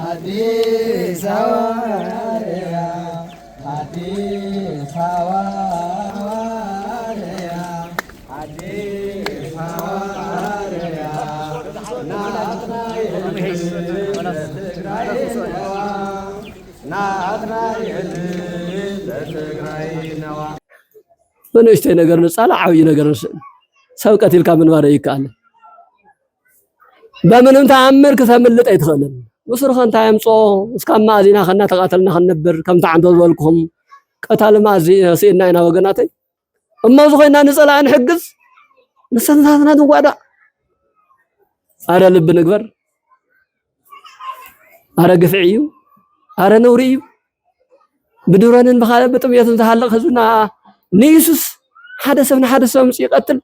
አዲስ ሐዋርያ አዲስ ሐዋርያ አዲስ ሐዋርያ ናትናኤል ለትግራይ ነዋ በነሽተይ ነገር ንጻላ ዓብይ ነገር ሰብቀት ይልካ ምን ማረ ይካል በምንም ተአምር ከተምልጥ አይተኸለም وصرخ انت يمصو اسكا مازينا خنا تقاتلنا خنبر كم تعندو زولكم قتال مازي سيدنا اينا وغناتي اما زخينا نصلا نحجز نسناتنا دغوادا اره لب نغبر اره غفعيو اره نوريو بدورانن بخاله بطبيات تحلق حزنا نيسوس حدث مص يقتل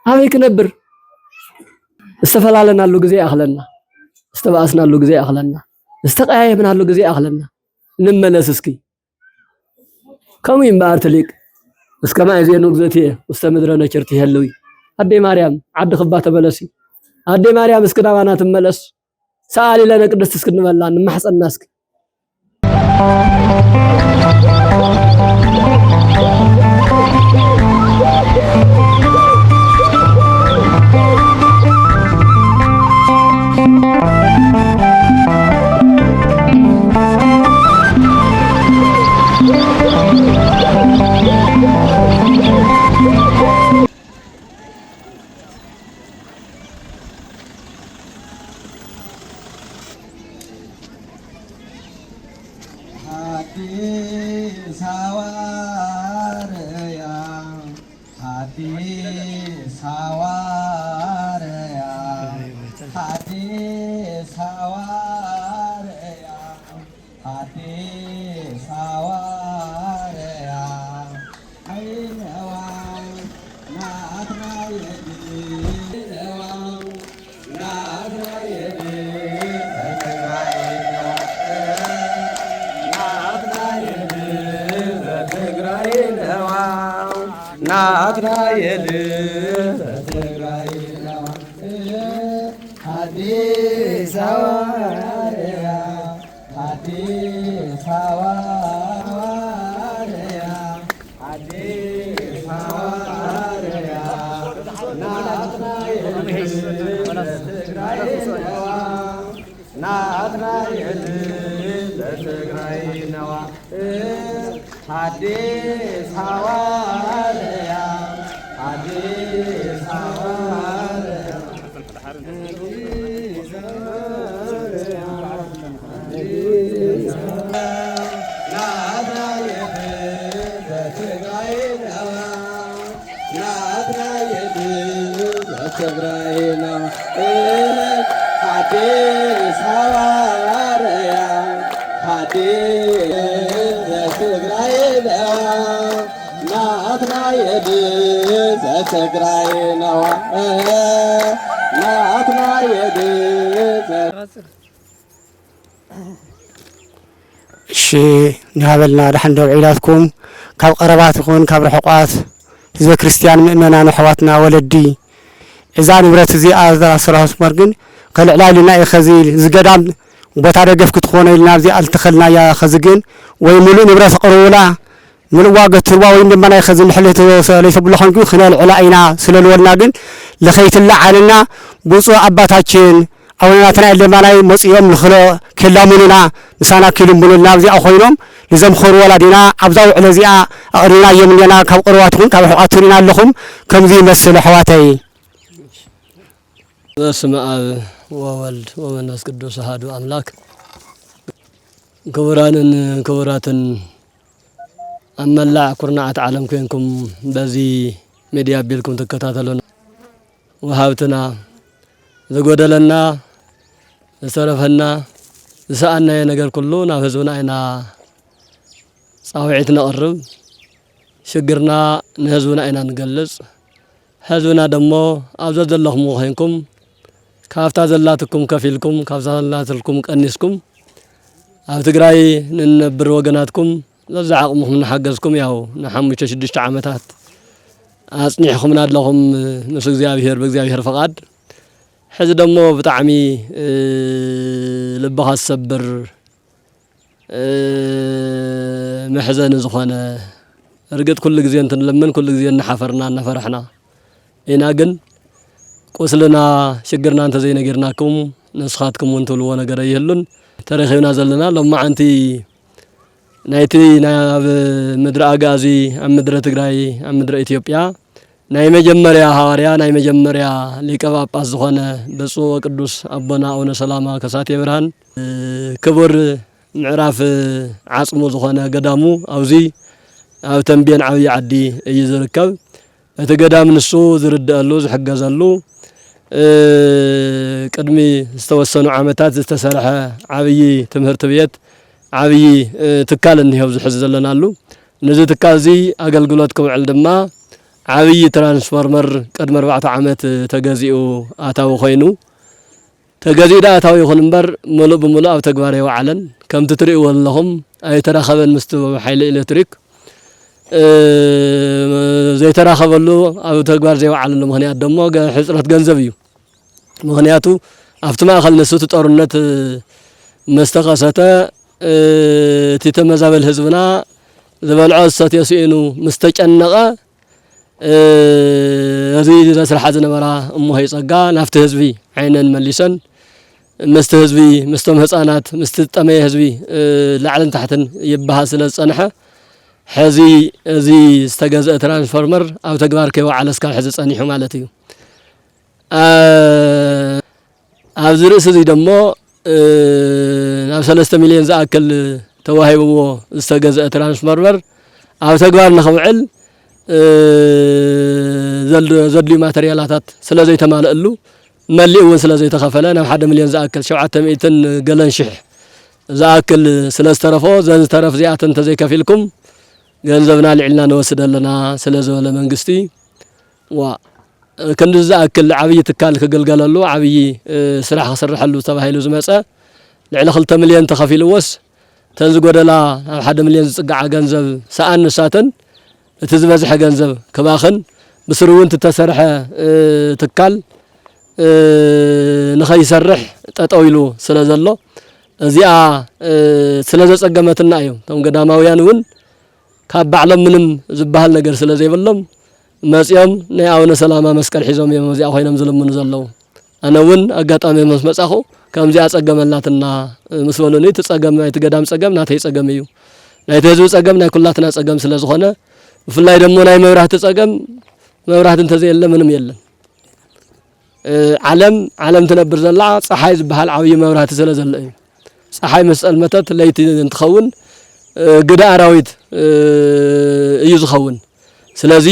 هايك نبر استفلالنا لو غزي اخلنا استباسنا له غزي اخلنا استقايمنا له غزي اخلنا نملس اسكي كم يمبارتليك اسكما يزينو غزتي استمدرنا چرتي هلوي ادي مريم عد خبا تبلسي ادي مريم اسكداوانا تملس سالي لنا قدست اسكنبلا نمحصنا اسكي ናትናኤል ለትግራይ ነዋ አዲስ ሐዋርያ አዲስ ሐዋርያ አዲስ ሐዋርያ ናትናኤል ለትግራይ ነዋ ናትናኤል ለትግራይ ነዋ አዲስ ሐዋርያ አዲስ ሐዋርያ ትግራይ ነው አዲስ ሐዋርያ አዲስ ትግራይ ነው ናትናኤል ዘትግራይ ነው ናትናኤል እሺ ንሃበልና ድሓን ደው ዒላትኩም ካብ ቀረባት ይኹን ካብ ርሕቋት ህዝበ ክርስቲያን ምእመናን ኣሕዋትና ወለዲ እዛ ንብረት እዚኣ ዝኣስራስ መርግን ከልዕላልና ይኸዚ ዝገዳም ቦታ ደገፍ ክትኾነ ኢልና እዚኣ ዝተኸልናያ ኸዝግን ወይ ሙሉእ ንብረት ቅርቡላ ምሉእ ዋገት ትርዋ ወይ ድማ ናይ ኸዚ ልሕልህ ለይሰብሎ ኾንኩ ክነልዕላ ኢና ስለልወልና ግን ለኸይትላዓልና ብፁዕ አባታችን አቡነ ለማናይ መጽዮም ንኽሎ ከላሙኑና ንሳና ክልምቡልና እዚኣ ኾይኖም لزمخور ولادنا أبزاو علزيا أقرنا يمنينا كقرواتهم كحقاتنا لهم كم ذي مسل حواتي. بسم الله وولد ومنفس قدوس أحد أملاك. كوراتن أما لا كرنا أتعلم كينكم بزي ميديا بيلكم تكتاتلون وهابتنا زغودلنا صرفنا سألنا ينقر كلنا فزونا إنا صاوعتنا قرب شجرنا نهزونا إنا نجلس هزونا دمو أبزد الله موهينكم كافتا زلاتكم كفيلكم كافتا زلاتكم كأنسكم أفتقراي ننبر وجناتكم لزعقهم من حجزكم ياهو نحمي تشدش عمتات أصنعكم ناد لهم نسق زيابير بزيابير فقاد ሕዚ ደሞ ብጣዕሚ ልብኻ ዝሰብር محزن زخانة رجعت كل جزء لمن كل جزء نحفرنا نفرحنا إن أجن قصلنا شجرنا أنت زين جرناكم نسخاتكم وانتوا لوانا جريه لون تاريخي نازلنا لما أنتي نايتي نا مدر أجازي أم مدر تجراي أم مدر إثيوبيا ناي مجمريا هاريا ناي مجمريا ليكوا باس زخانة بسوا قدوس أبنا أونا سلامة كساتي برهان كبر نعرف عاصمو زخانة قدامو أوزي أو تنبين عوي عدي يزركب أتقدام نسو زرد ألو زحق زلو قدمي استوسنوا عامتات استسرح عوي تمهرت بيت عوي تكال انهي وزحز زلنا له نزي تكازي أقلقلاتكم علدما عوي ترانسفورمر قدم 4 عامات تجازيو آتاو خينو تجازي دا آتاو يخون مبر ملو بملو أو تقباري وعلن كم تتريقوا اللهم أي تراخبا مستوى حيل إلكتريك زي تراخبلو أو تقبار زي وعلن مغنيات دمو حسرة جنزبيو مغنياتو أفتما أخل نسوت تورنت مستقاسة تتمزاب الهزبنا زبال عصة يسئنو مستجنقا هذه رسل حزن مرا أمو هيصقا نافت هزبي عينا مليسن مستهزبي مستمهصانات مستطمي هزبي لعلن تحتن يبها سلصنحه حزي ازي استجازء ترانسفورمر او تقبار كيو على سكال حزي صنيحو مالتي ابز رئيس زي دمو ناب 3 مليون زاكل توهيبو استجازء ترانسفورمر او تقبار نخوعل زدلي ماتريالاتات سلازي تمالئلو مليون سلازي تخفلنا 1 مليون زاكل 700 قلن شح زاكل سلازترفو زنز ترف زيات انت زي كفيلكم ገንዘብና ልዕልና ነወስደለና ስለዚህ ወለ መንግስቲ ዋ ከንደዛ አክል ዓብይ ትካል ከገልገለሉ ዓብይ ስራሕ ክሰርሐሉ ተባሂሉ ዝመፀ ልዕሊ 2 ሚልዮን ተኸፊልዎስ ተንዝ ጎደላ 1 ሚልዮን ዝጽጋዓ ገንዘብ ሰኣን ንሳተን እቲ ዝበዝሐ ገንዘብ ከባኽን ብስሩውን ተሰርሐ ትካል ንኸይሰርሕ ጠጠው ኢሉ ስለዘሎ እዚኣ ስለዘጸገመትና እዩ ቶም ገዳማውያን ውን ካብ ባዕሎም ምንም ዝባሃል ነገር ስለ ዘይብሎም መጽዮም ናይ ኣውነ ሰላማ መስቀል ሒዞም እዮም እዚኣ ኮይኖም ዝልምኑ ዘለው ኣነ ውን ኣጋጣሚ ምስ መጻኹ ከምዚኣ ጸገመላትና ምስ ወለኒ ተጸገም ናይ ተገዳም ጸገም ናተይ ጸገም እዩ ናይ ተህዝብ ጸገም ናይ ኩላትና ጸገም ስለ ዝኾነ ብፍላይ ደሞ ናይ መብራህቲ ጸገም መብራህቲ እንተዘየለ ምንም የለን ዓለም ትነብር ዘላ ፀሓይ ዝባሃል ዓብይ መብራህቲ ስለ ዘለ እዩ ፀሓይ መስቀል መተት ለይቲ እንትኸውን ግዳ አራዊት እዩ ዝኸውን ስለዚ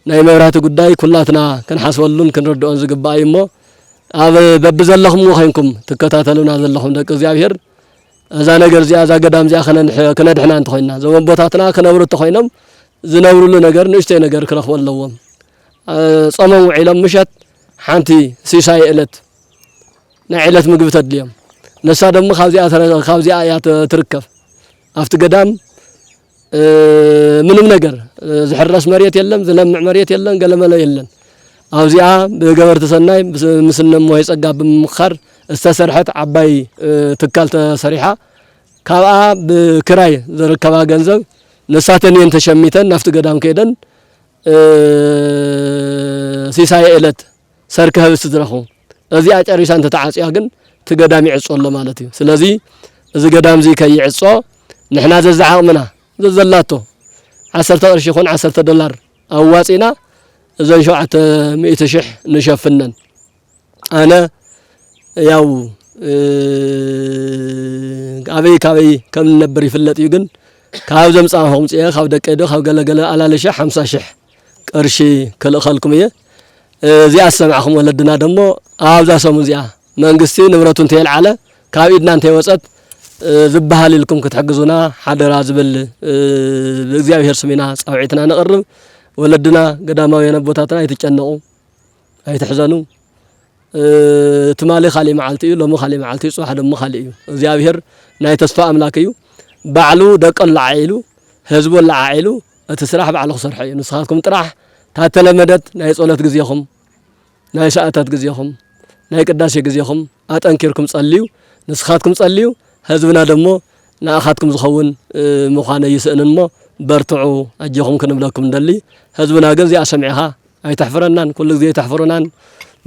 ናይ መብራህቲ ጉዳይ ኩላትና ከንሓስበሉን ክንረድኦን ዝግባእ እሞ ኣብ በብዘለኹም ኮይንኩም ትከታተሉና ዘለኹም ደቂ እግዚአብሔር እዛ ነገር እዚኣ እዛ ገዳም እዚኣ ከነድሕና እንተ ኮይና ዘመን ቦታትና ከነብሩ እንተ ኮይኖም ዝነብሩሉ ነገር ንእሽተይ ነገር ክረኽቡ ኣለዎም ጾሞም ውዒሎም ምሸት ሓንቲ ሲሳይ ዕለት ናይ ዕለት ምግቢ ተድልዮም ነሳ ደሞ ካብዚኣ እያ ትርከብ أفت قدام منهم نجر زحرس مريت يلهم زلمع مريت يلهم قال ما لا يلهم أوزيا بجبر تسناي مسلم وهيس أجاب مخر استسرحت عباي تكالت صريحة كوا بكراي ذر كوا جنزب نساتني أنت شميتن أفت قدام كيدن سيساي إلت سركها بستدرخو أزيا أريسان تتعاصي أجن تقدامي عصو الله مالتي سلازي إذا قدام زي كي عصو نحنا زعقمنا زلاتو 10 قرش يكون 10 دولار أواسينا إذا شوعت 100 شح نشفنن أنا ياو أبي كم نبري في اللات يجن كاو زمصاهم صيا كاو دقيدو كاو غلغله على لشح 50 شح قرشي كل خلكم يه زي اسمعكم ولدنا دمو أبزا سمو زيا منغستي نبرتون تيل على كاو إدنا انت وصت زبها لكم كتحجزونا حدرا زبل እግዚአብሔር ስሚና ጻውዒትና ነቅርብ ወለድና ገዳማውያን ቦታትና ይተጨነቁ አይተሕዘኑ ትማሊ ኻሊ መዓልቲ እዩ ሎሙ ኻሊ መዓልቲ ጽዋሕ ደሞ ኻሊ እዩ እግዚአብሔር ናይ ተስፋ አምላክ እዩ ባዕሉ ደቀል ለዓይሉ ህዝቡ ለዓይሉ እቲ ስራሕ ባዕሉ ክሰርሕ እዩ ንስኻትኩም ጥራሕ ታተለመደት ናይ ጸሎት ግዜኹም ናይ ሰዓታት ግዜኹም ናይ ቅዳሴ ግዜኹም ኣጠንኪርኩም ጸልዩ ንስኻትኩም ጸልዩ ህዝብና ደሞ ንኣኻትኩም ዝኸውን ምዃነ ይስእንን ሞ በርትዑ ኣጀኹም ክንብለኩም እንደሊ ህዝብና ግን እዚኣ ሰሚዕኻ ኣይተሕፍረናን ኩሉ ግዜ ተሕፍሩናን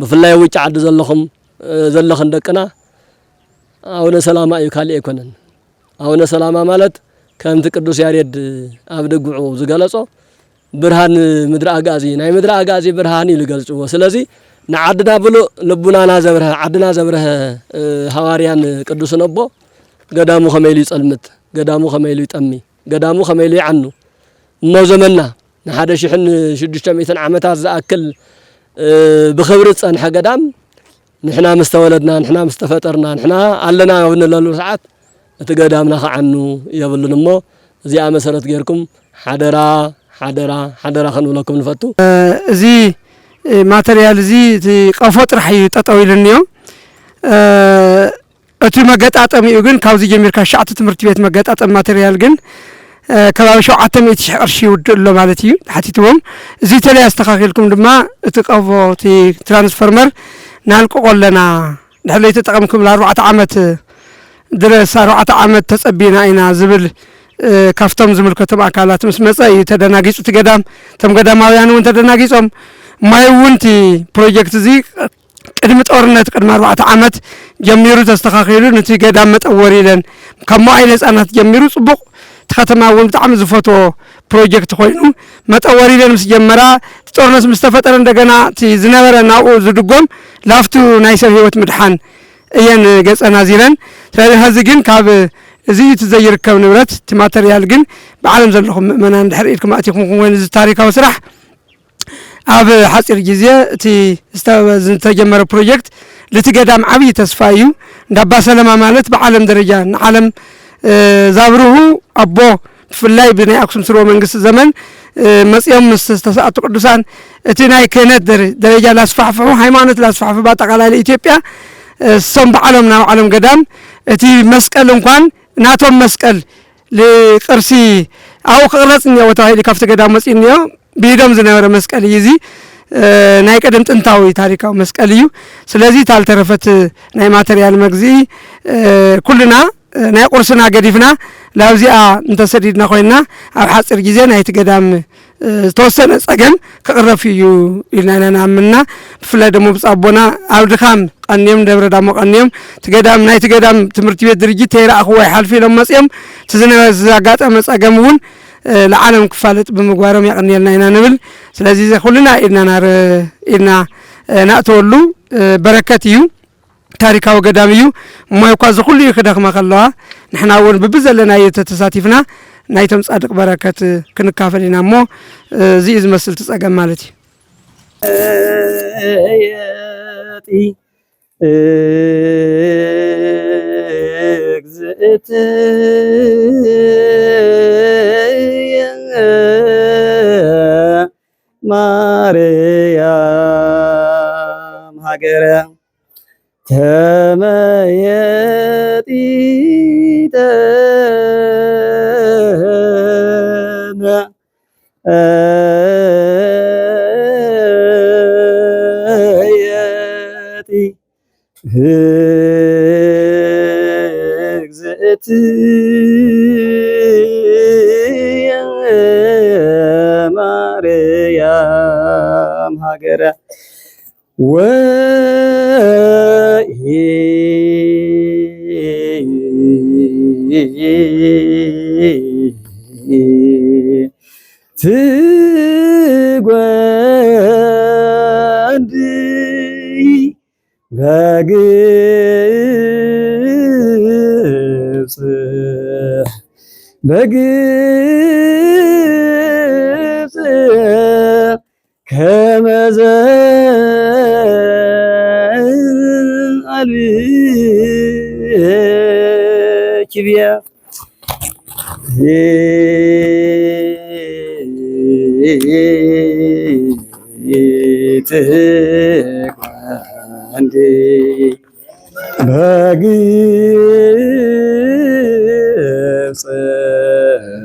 ብፍላይ ውጭ ዓዲ ዘለኽን ደቅና ኣቡነ ሰላማ እዩ ካልእ ኣይኮነን ኣቡነ ሰላማ ማለት ከምቲ ቅዱስ ያሬድ ኣብ ድጉዑ ዝገለጾ ብርሃን ምድሪ ኣጋዚ ናይ ምድሪ ኣጋዚ ብርሃን ኢሉ ገልጽዎ ስለዚ ንዓድና ብሉ ልቡናና ዘብረህ ዓድና ዘብረህ ሐዋርያን ቅዱስ ነቦ ገዳሙ ከመይሉ ይጸልምት ገዳሙ ከመይሉ ይጠሚ ገዳሙ ከመይሉ ይዓኑ እሞ ዘመና ن1600 ዓመታት ዝኣክል ብኽብሪ ጸንሐ ገዳም ንሕና ምስተወለድና ንሕና ምስተፈጠርና ንሕና ኣለና ብንለሉ ሰዓት እቲ ገዳምና ከዓኑ የብሉን እሞ እዚኣ መሰረት ጌርኩም ሓደራ ሓደራ ሓደራ ክንብለኩም ንፈቱ እዚ ማተርያል እዚ ቀፎ ጥራሕ እዩ ጠጠው ኢልንዮ እቲ መገጣጠሚኡ ግን ካብዚ ጀሚርካ ሻዕቲ ትምህርቲ ቤት መገጣጠም ማተርያል ግን ከባቢ 700,000 ቅርሺ ይውድእ ኣሎ ማለት እዩ ሓቲትዎም እዚ ተለይ ኣስተኻኺልኩም ድማ እቲ ቀፎ እቲ ትራንስፎርመር ናልቅቆ ኣለና ድሕለይ ተጠቐምኩም ለ4 ዓመት ድረስ 4 ዓመት ተጸቢና ኢና ዝብል ካፍቶም ዝምልከቶም ኣካላት ምስ መጸ እዩ ተደናጊጹ እቲ ገዳም እቶም ገዳማውያን እውን ተደናጊጾም ማይ እውን እቲ ፕሮጀክት እዚ ቅድሚ ጦርነት ቅድሚ 4 ዓመት ጀሚሩ ተስተኻኺሉ ነቲ ገዳም መጠወር ኢለን ካብ ሞዓይ ነፃናት ጀሚሩ ጽቡቕ ከተማ እውን ብጣዕሚ ዝፈትዎ ፕሮጀክት ኮይኑ መጠወር ኢለን ምስ ጀመራ ጦርነት ምስ ተፈጠረ እንደገና እቲ ዝነበረ ናብኡ ዝድጎም ላፍቱ ናይ ሰብ ህይወት ምድሓን እየን ገጸና ዚረን ስለዚ ሕዚ ግን ካብ እዚ ትዘይርከብ ንብረት እቲ ማተርያል ግን ብዓለም ዘለኹም ምእመናን ድሕሪ ኢልኩም ኣቲኹም ወይ እዚ ታሪካዊ ስራሕ ኣብ ሓፂር ግዜ እቲ ዝተጀመረ ፕሮጀክት ለቲ ገዳም ዓብይ ተስፋ እዩ እንዳባ ሰለማ ማለት ብዓለም ደረጃ ንዓለም ዛብሩሁ ኣቦ ብፍላይ ብናይ ኣክሱም ስርወ መንግስቲ ዘመን መጽዮም ምስ ተሰዓቱ ቅዱሳን እቲ ናይ ክህነት ደረጃ ላስፋሕፍሑ ሃይማኖት ላስፋሕፍሑ በአጠቃላይ ኢትዮጵያ ሰም በዓለም ናብ ዓለም ገዳም እቲ መስቀል እንኳን ናቶም መስቀል ለቅርሲ ኣው ቅርጽ ነው ወታይሊ ካፍተ ገዳም መጽ ነው ቢዶም ዝነበረ መስቀል ይዚ ናይ ቀደም ጥንታዊ ታሪካዊ መስቀል እዩ ስለዚ ታልተረፈት ናይ ማተርያል መግዚ ኩልና ናይ ቁርስና ገዲፍና ላብዚኣ እንተሰዲድና ኮይና ኣብ ሓጽር ግዜ ናይ ትገዳም ተወሰነ ጸገም ከቅረፍ እዩ ኢልና ናምና ብፍላይ ደሞ ብጻቦና ኣብ ድኻም ቀንዮም ደብረ ዳሞ ቀንዮም ትገዳም ናይ ትገዳም ትምህርቲ ቤት ድርጅት ተይራእኹ ወይ ሓልፊ ኢሎም መጽዮም ትዝነበ ዘጋጠመ ጸገም እውን ለዓለም ክፋለጥ ብምግባሮም ያቀንየልና ኢና ንብል ስለዚ ኩልና ኢልና ናእተወሉ በረከት እዩ ታሪካዊ ገዳም እዩ ሞይ ኳ ዝኹሉ ይክደኽማ ከለዋ ንሕና እውን ብብዘለና የተተሳቲፍና ናይቶም ጻድቅ በረከት ክንካፈል ኢና ሞ እዚ ዝመስል ተጸገም ማለት እዩ እግዝእት ማርያም ሀገረ ተመየጢተነ የጢ እግዝእት ማርያም ሀገረ ትጓንድይ በግብጽ ከመዘ አልኪብያ ትጓንድ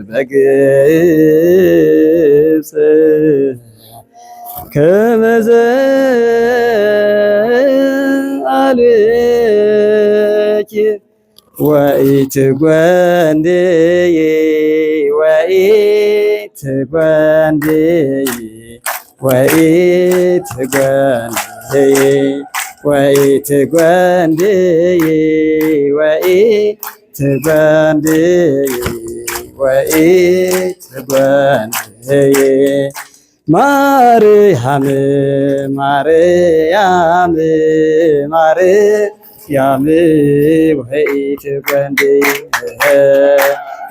በግብጽ ከመዘ ማልኪ ወኢትጐንድዪ ወኢትጐንድዪ ወኢትጐንድዪ ወኢትጐንድዪ ወኢትጐንድዪ ወኢትጐንድዪ ማርያም ማርያም ማርያም ወኢትጐንድዪ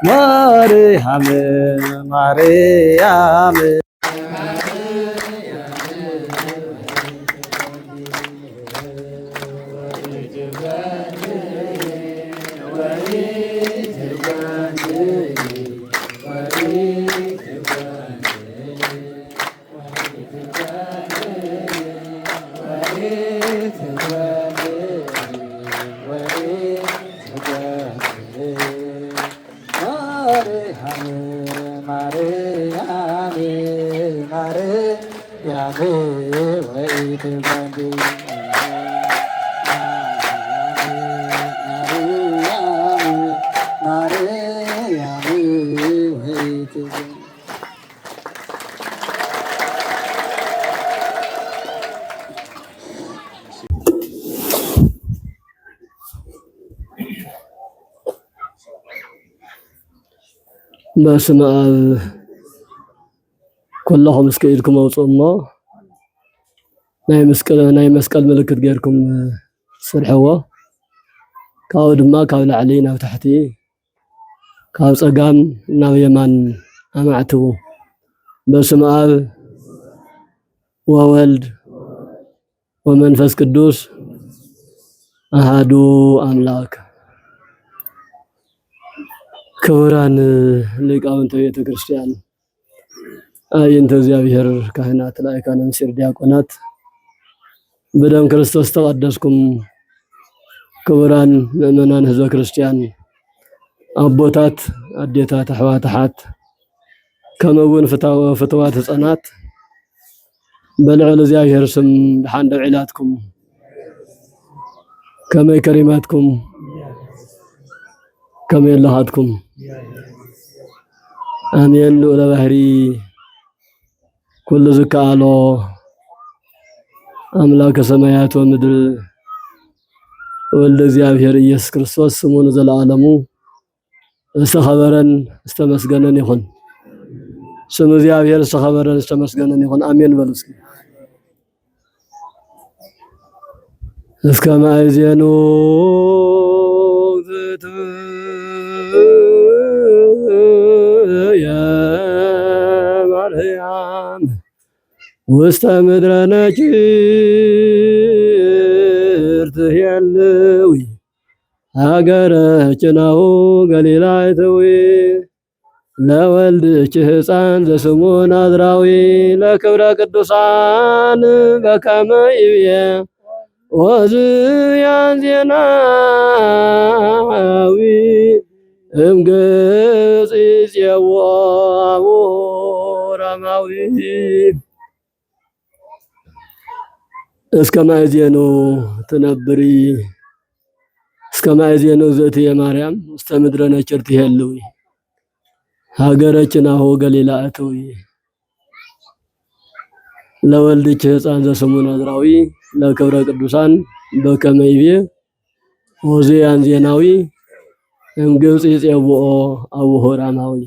ማርያም ማርያም በስመ አብ ኩላኹም እስከ ኢድኩም አውፅኡ እሞ ናይ መስቀል ምልክት ጌርኩም ስርሕዎ ካብኡ ድማ ካብ ላዕሊ ናብ ታሕቲ ካብ ፀጋም ናብ የማን አማዕትቡ በስመ አብ ወወልድ ወመንፈስ ቅዱስ አሃዱ አምላክ ክቡራን ሊቃውንተ ቤተ ክርስቲያን አይንተ እግዚአብሔር ካህናት ላይካነ ምስጢር ዲያቆናት በደም ክርስቶስ ተቀደስኩም ክቡራን ምእመናን ህዝበ ክርስቲያን አቦታት አዴታት አሕዋታት ከምኡውን ፍትዋት ህፃናት በልዑል እግዚአብሔር ስም ድሓን ደውዒላትኩም ከመይ ከሪማትኩም ከመይ ኣለኻትኩም አሜን ልዑለ ባህሪ ኩሉ ዝከኣሎ አምላከ ሰማያት ወምድር ወልደ እግዚአብሔር ኢየሱስ ክርስቶስ ስሙ ንዘለዓለሙ ዝተኸበረን ዝተመስገነን ይኹን። ስሙ እግዚአብሔር ዝተኸበረን ዝተመስገነን ይኹን። አሜን በሉ እስኪ። እስከ ማእዜኑ ማርያም ውስተ ምድረ ነጭር ትሄልዊ ሀገረ ጭናው ገሊላ ይተዊ ለወልድች ሕፃን ዘስሙ ናዝራዊ ለክብረ ቅዱሳን በከመ ይብየ ወዝያን ዜናዊ እምግጽ ይፄውዖ ረማዊ እስከ ማእዜኑ ትነብሪ እስከ ማእዜኑ እግዝእትየ ማርያም ውስተ ምድረ ነጭር ትሄልዊ ሀገረ ጭናሁ ገሊላ እትዊ ለወልድች ሕፃን ዘስሙ ናዝራዊ ለክብረ ቅዱሳን በከመ ይብየ ወዝያን ዜናዊ እምግብጽ ይፄውዖ አቡሁ ራማዊ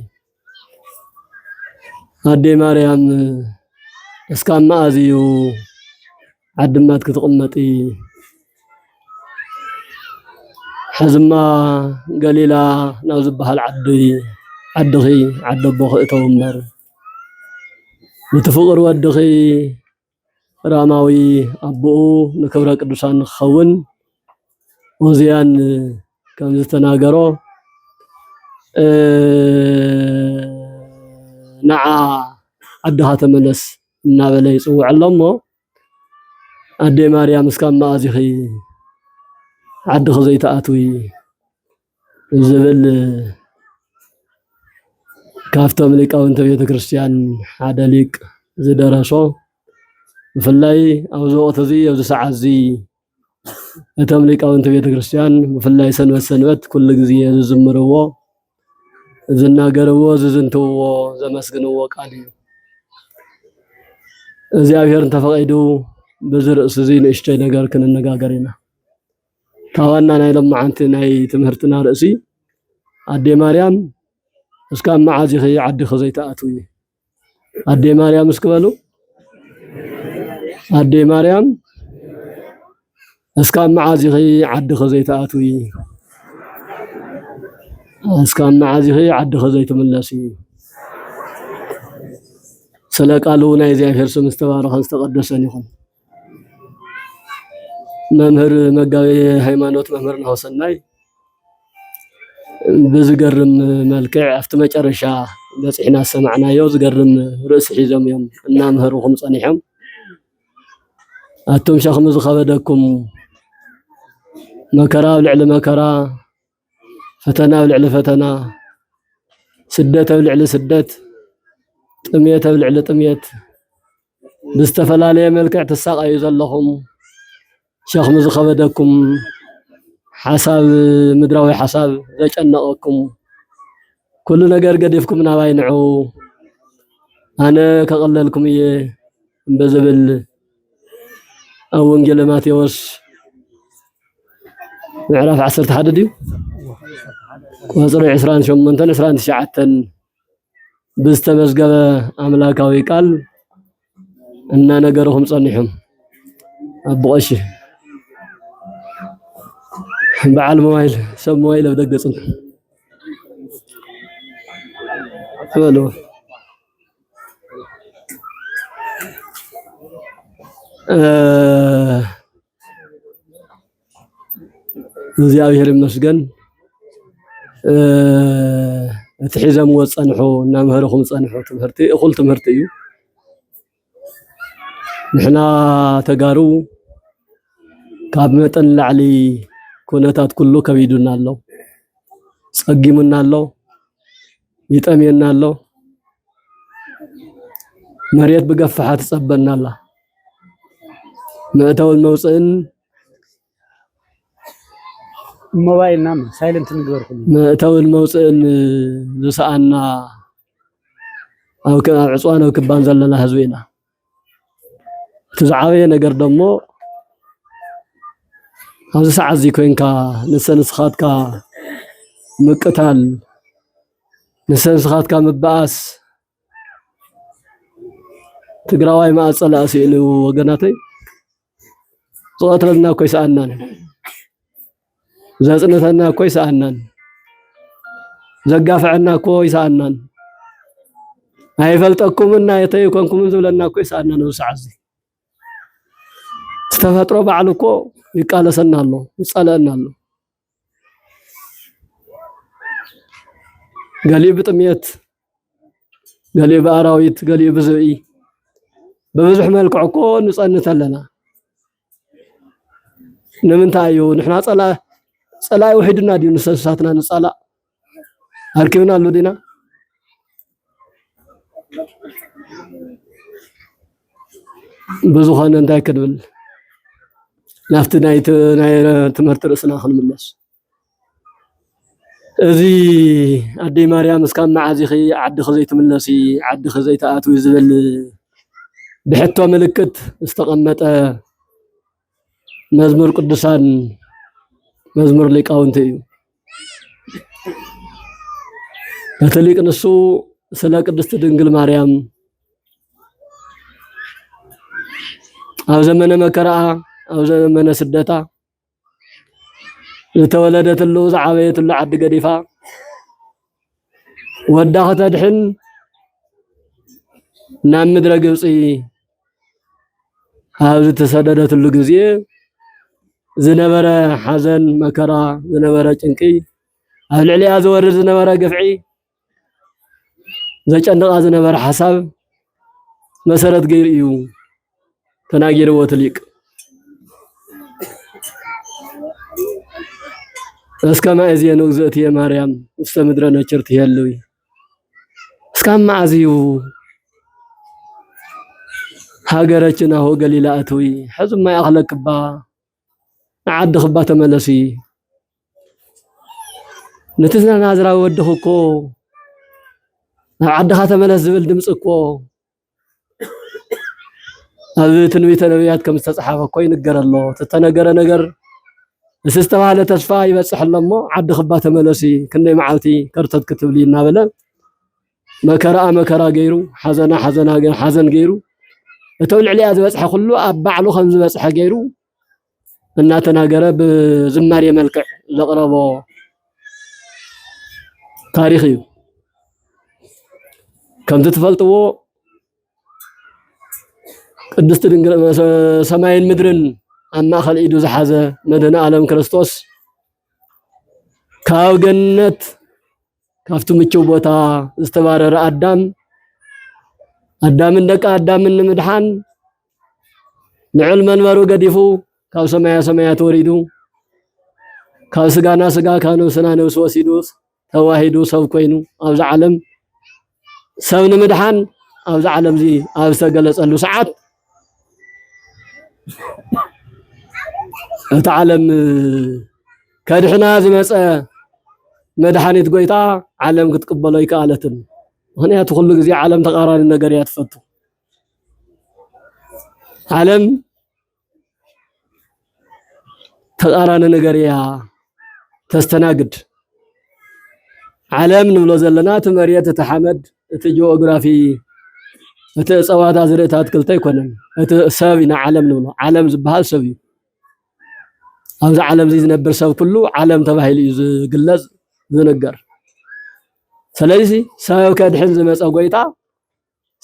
አዴ ማርያም እስከ መዓዝዩ ዓድማት ክትቕመጢ ሕዝማ ገሊላ ናብ ዝበሃል ዓድኺ ዓዲ ኣቦኺ እተው እምበር ንትፍቅር ወድኺ ራማዊ አቦኡ ንክብረ ቅዱሳን ክኸውን ወዝያን ከም ዝተናገሮ ነዓ ዓድኻ ተመለስ እናበለ ይፅውዕ ኣሎ እሞ አዴ ማርያም እስካብ መዓዝኺ ዓድኺ ዘይተኣትዊ ዝብል ካፍቶም ሊቃውንተ ቤተ ክርስቲያን ሓደ ሊቅ ዝደረሶ ብፍላይ ኣብዚ ወቕቲ እዚ ኣብዚ ሰዓት እዚ እቶም ሊቃውንቲ ቤተ ክርስቲያን ብፍላይ ሰንበት ኩሉ ግዜ ዝዝምርዎ ዝናገርዎ ዝዝንትዎ ዘመስግንዎ ቃል እዩ እግዚአብሔር ተፈቂዱ በዝርእስ እዚ ንእሽተይ ነገር ክንነጋገር ኢና ታዋና ናይ ለማዓንቲ ናይ ትምህርትና ርእሲ አዴ ማርያም እስከ መዓዝ ዓዲ ኸዘይተኣቱ አዴ ማርያም እስክበሉ አዴ ማርያም እስከ መዓዝ ዓዲ ኸዘይተኣቱ እስከ መዓዝ ዓዲ ኸዘይተመለስ ስለ ቃሉ ናይ እግዚአብሔር ስም ዝተባረኸን ዝተቀደሰን ይኹን መምህር መጋቤ ሃይማኖት መምህር ናሆሰናይ بزجرم ملكع أفت ما جرشة بس إحنا سمعنا يوز جرم رأس حزام يوم نام هروهم صنيحهم أتم شخ مزخبدكم مكرا ولعل مكرا فتنا ولعل فتنا سدت ولعل سدت تميت ولعل تميت باستفلا لي ملكع تساق يزلهم شخ مزخبدكم حساب مدراوي حساب زጨነቀኩም كل ነገር ገደፍኩም ናባይንዑ أنا كقللكم بزبل أو وንጌል ማቴዎስ ምዕራፍ 10 حددي ቁጥር 28 ብዝተመዝገበ አምላካዊ ቃል እና ነገርهم ጸኒሖም አብቆሽ بعل موبايل سب موبايل بدقصن حلو እግዚአብሔር ይመስገን እትሒዘም ወጸንሑ እና ምህረኹም ጸንሑ ትምህርቲ እኹል ትምህርቲ እዩ ንሕና ተጋሩ ካብ መጠን ላዕሊ ኩነታት ኩሉ ከቢዱና አለው ጸጊሙና አለው ይጠሜና አለው መሬት በገፋሓት ጸበና አላ መእተውን መውጽእን موبايل نام سايلنت نغبركم مእተውን መውጽእን ዝሰአና አው ከዓጽዋን አው ክባን ዘለና ህዝብና ትዝዓበየ ነገር ደሞ ኣብዚ ሰዓት እዚ ኮይንካ ንሰንስኻትካ ምቅታል ንሰንስኻትካ ምባኣስ ትግራዋይ ማዕጸላእሲ ኢሉ ወገናተይ ጾትለና ኮይ ሰአናን ዘጽነተና ኮይ ሰአናን ዘጋፈዕና ኮይ ሰአናን አይፈልጠኩምና የተይኮንኩም ዝብለና ኮይ ሰአናን ነው ሰዓት እዚ ተፈጥሮ በዓል እኮ ይቃለሰናል ይጻለናል ገሊብ ጥሜት ገሊብ አራዊት ገሊብ ዝብኢ በብዙሕ መልክዕ እኮ ንጸንተለና ንምንታዩ ንሕና ጸላይ ወሒድና ዲዩ ንሰሳትና ንጻላ አርኪብና አሉ ዲና ብዙ ኾነ እንታይ ክድብል ናፍቲ ናይ ትምህርት ርእስና ክንምለስ እዚ አዴ ማርያም እስከ መዓዝ ዓዲ ኸዘይትምለሲ ዓዲ ኸዘይተኣቱ ዝብል ብሕቶ ምልክት ዝተቀመጠ መዝሙር ቅዱሳን መዝሙር ሊቃውንቲ እዩ በተሊቅ ንሱ ስለ ቅድስት ድንግል ማርያም ኣብ ዘመነ መከራ ኣብ ዘመነ ስደታ ዝተወለደትሉ ዝዓበየትሉ ዓዲ ገዲፋ ወዳ ከተድሕን ናብ ምድረ ግብፂ ኣብ ዝተሰደደትሉ ግዜ ዝነበረ ሓዘን መከራ ዝነበረ ጭንቂ ኣብ ልዕሊያ ዝወርድ ዝነበረ ገፍዒ ዘጨንቃ ዝነበረ ሓሳብ መሰረት ገይሩ እዩ ተናጊርዎ ትሊቅ እስከ ማእዝየን እግዝእትየ ማርያም ውስተ ምድረ ነችርቲ የሉይ እስከ ማእዝዩ ሃገረችና ሆ ገሊላ እትዊ ሕዝማ ያኽለክባ عد خبات ملسي نتسنا نازرا ودخكو عد خات ملس زبل دمصكو هذا تنبيت نبيات كم استصحاب كوين نغرلو تتنغر ነገር استستواله تسفا يبصح لمو عد خبات ملسي كندي معلتي كرتت كتبلي نابله مكرا غيرو حزن غيرو اتول عليا زبصح كله ابعلو خم زبصح غيرو እና ተናገረ በዝማሬ መልክዕ ዘቅረቦ ታሪኽ እዩ ከም ትፈልጥዎ ቅድስት ድንግል ሰማይን ምድርን ኣብ ማእኸል ኢዱ ዝሓዘ መድኃኔ ዓለም ክርስቶስ ካብ ገነት ካብቲ ምቹው ቦታ ዝተባረረ ኣዳምን ደቂ ኣዳምን ንምድሓን ልዑል መንበሩ ገዲፉ ካብ ሰማያት ወሪዱ ካብ ስጋና ስጋ ካብ ነፍስና ነፍስ ወሲዱ ተዋሂዱ ሰብ ኮይኑ ኣብዚ ዓለም ሰብ ንምድሓን ኣብዚ ዓለም እዚ ኣብ ዝተገለጸሉ ሰዓት እቲ ዓለም ከድሕና ዝመፀ መድሓኒት ጎይታ ዓለም ክትቅበሎ ይከኣለትን ምክንያቱ ኩሉ ግዜ ዓለም ተቃራኒ ነገር እያ ትፈቱ ዓለም ተቃራኒ ነገር እያ ተስተናግድ ዓለም ንብሎ ዘለና እቲ መሬት እቲ ሓመድ እቲ ጂኦግራፊ እቲ እፅዋት ኣዝርእታት ክልተ ኣይኮነን እቲ ሰብ ኢና ዓለም ንብሎ ዓለም ዝበሃል ሰብ እዩ ኣብዚ ዓለም እዚ ዝነብር ሰብ ኩሉ ዓለም ተባሂሉ እዩ ዝግለጽ ዝነገር ስለዚ ሰብ ከድሕን ዝመፀ ጎይታ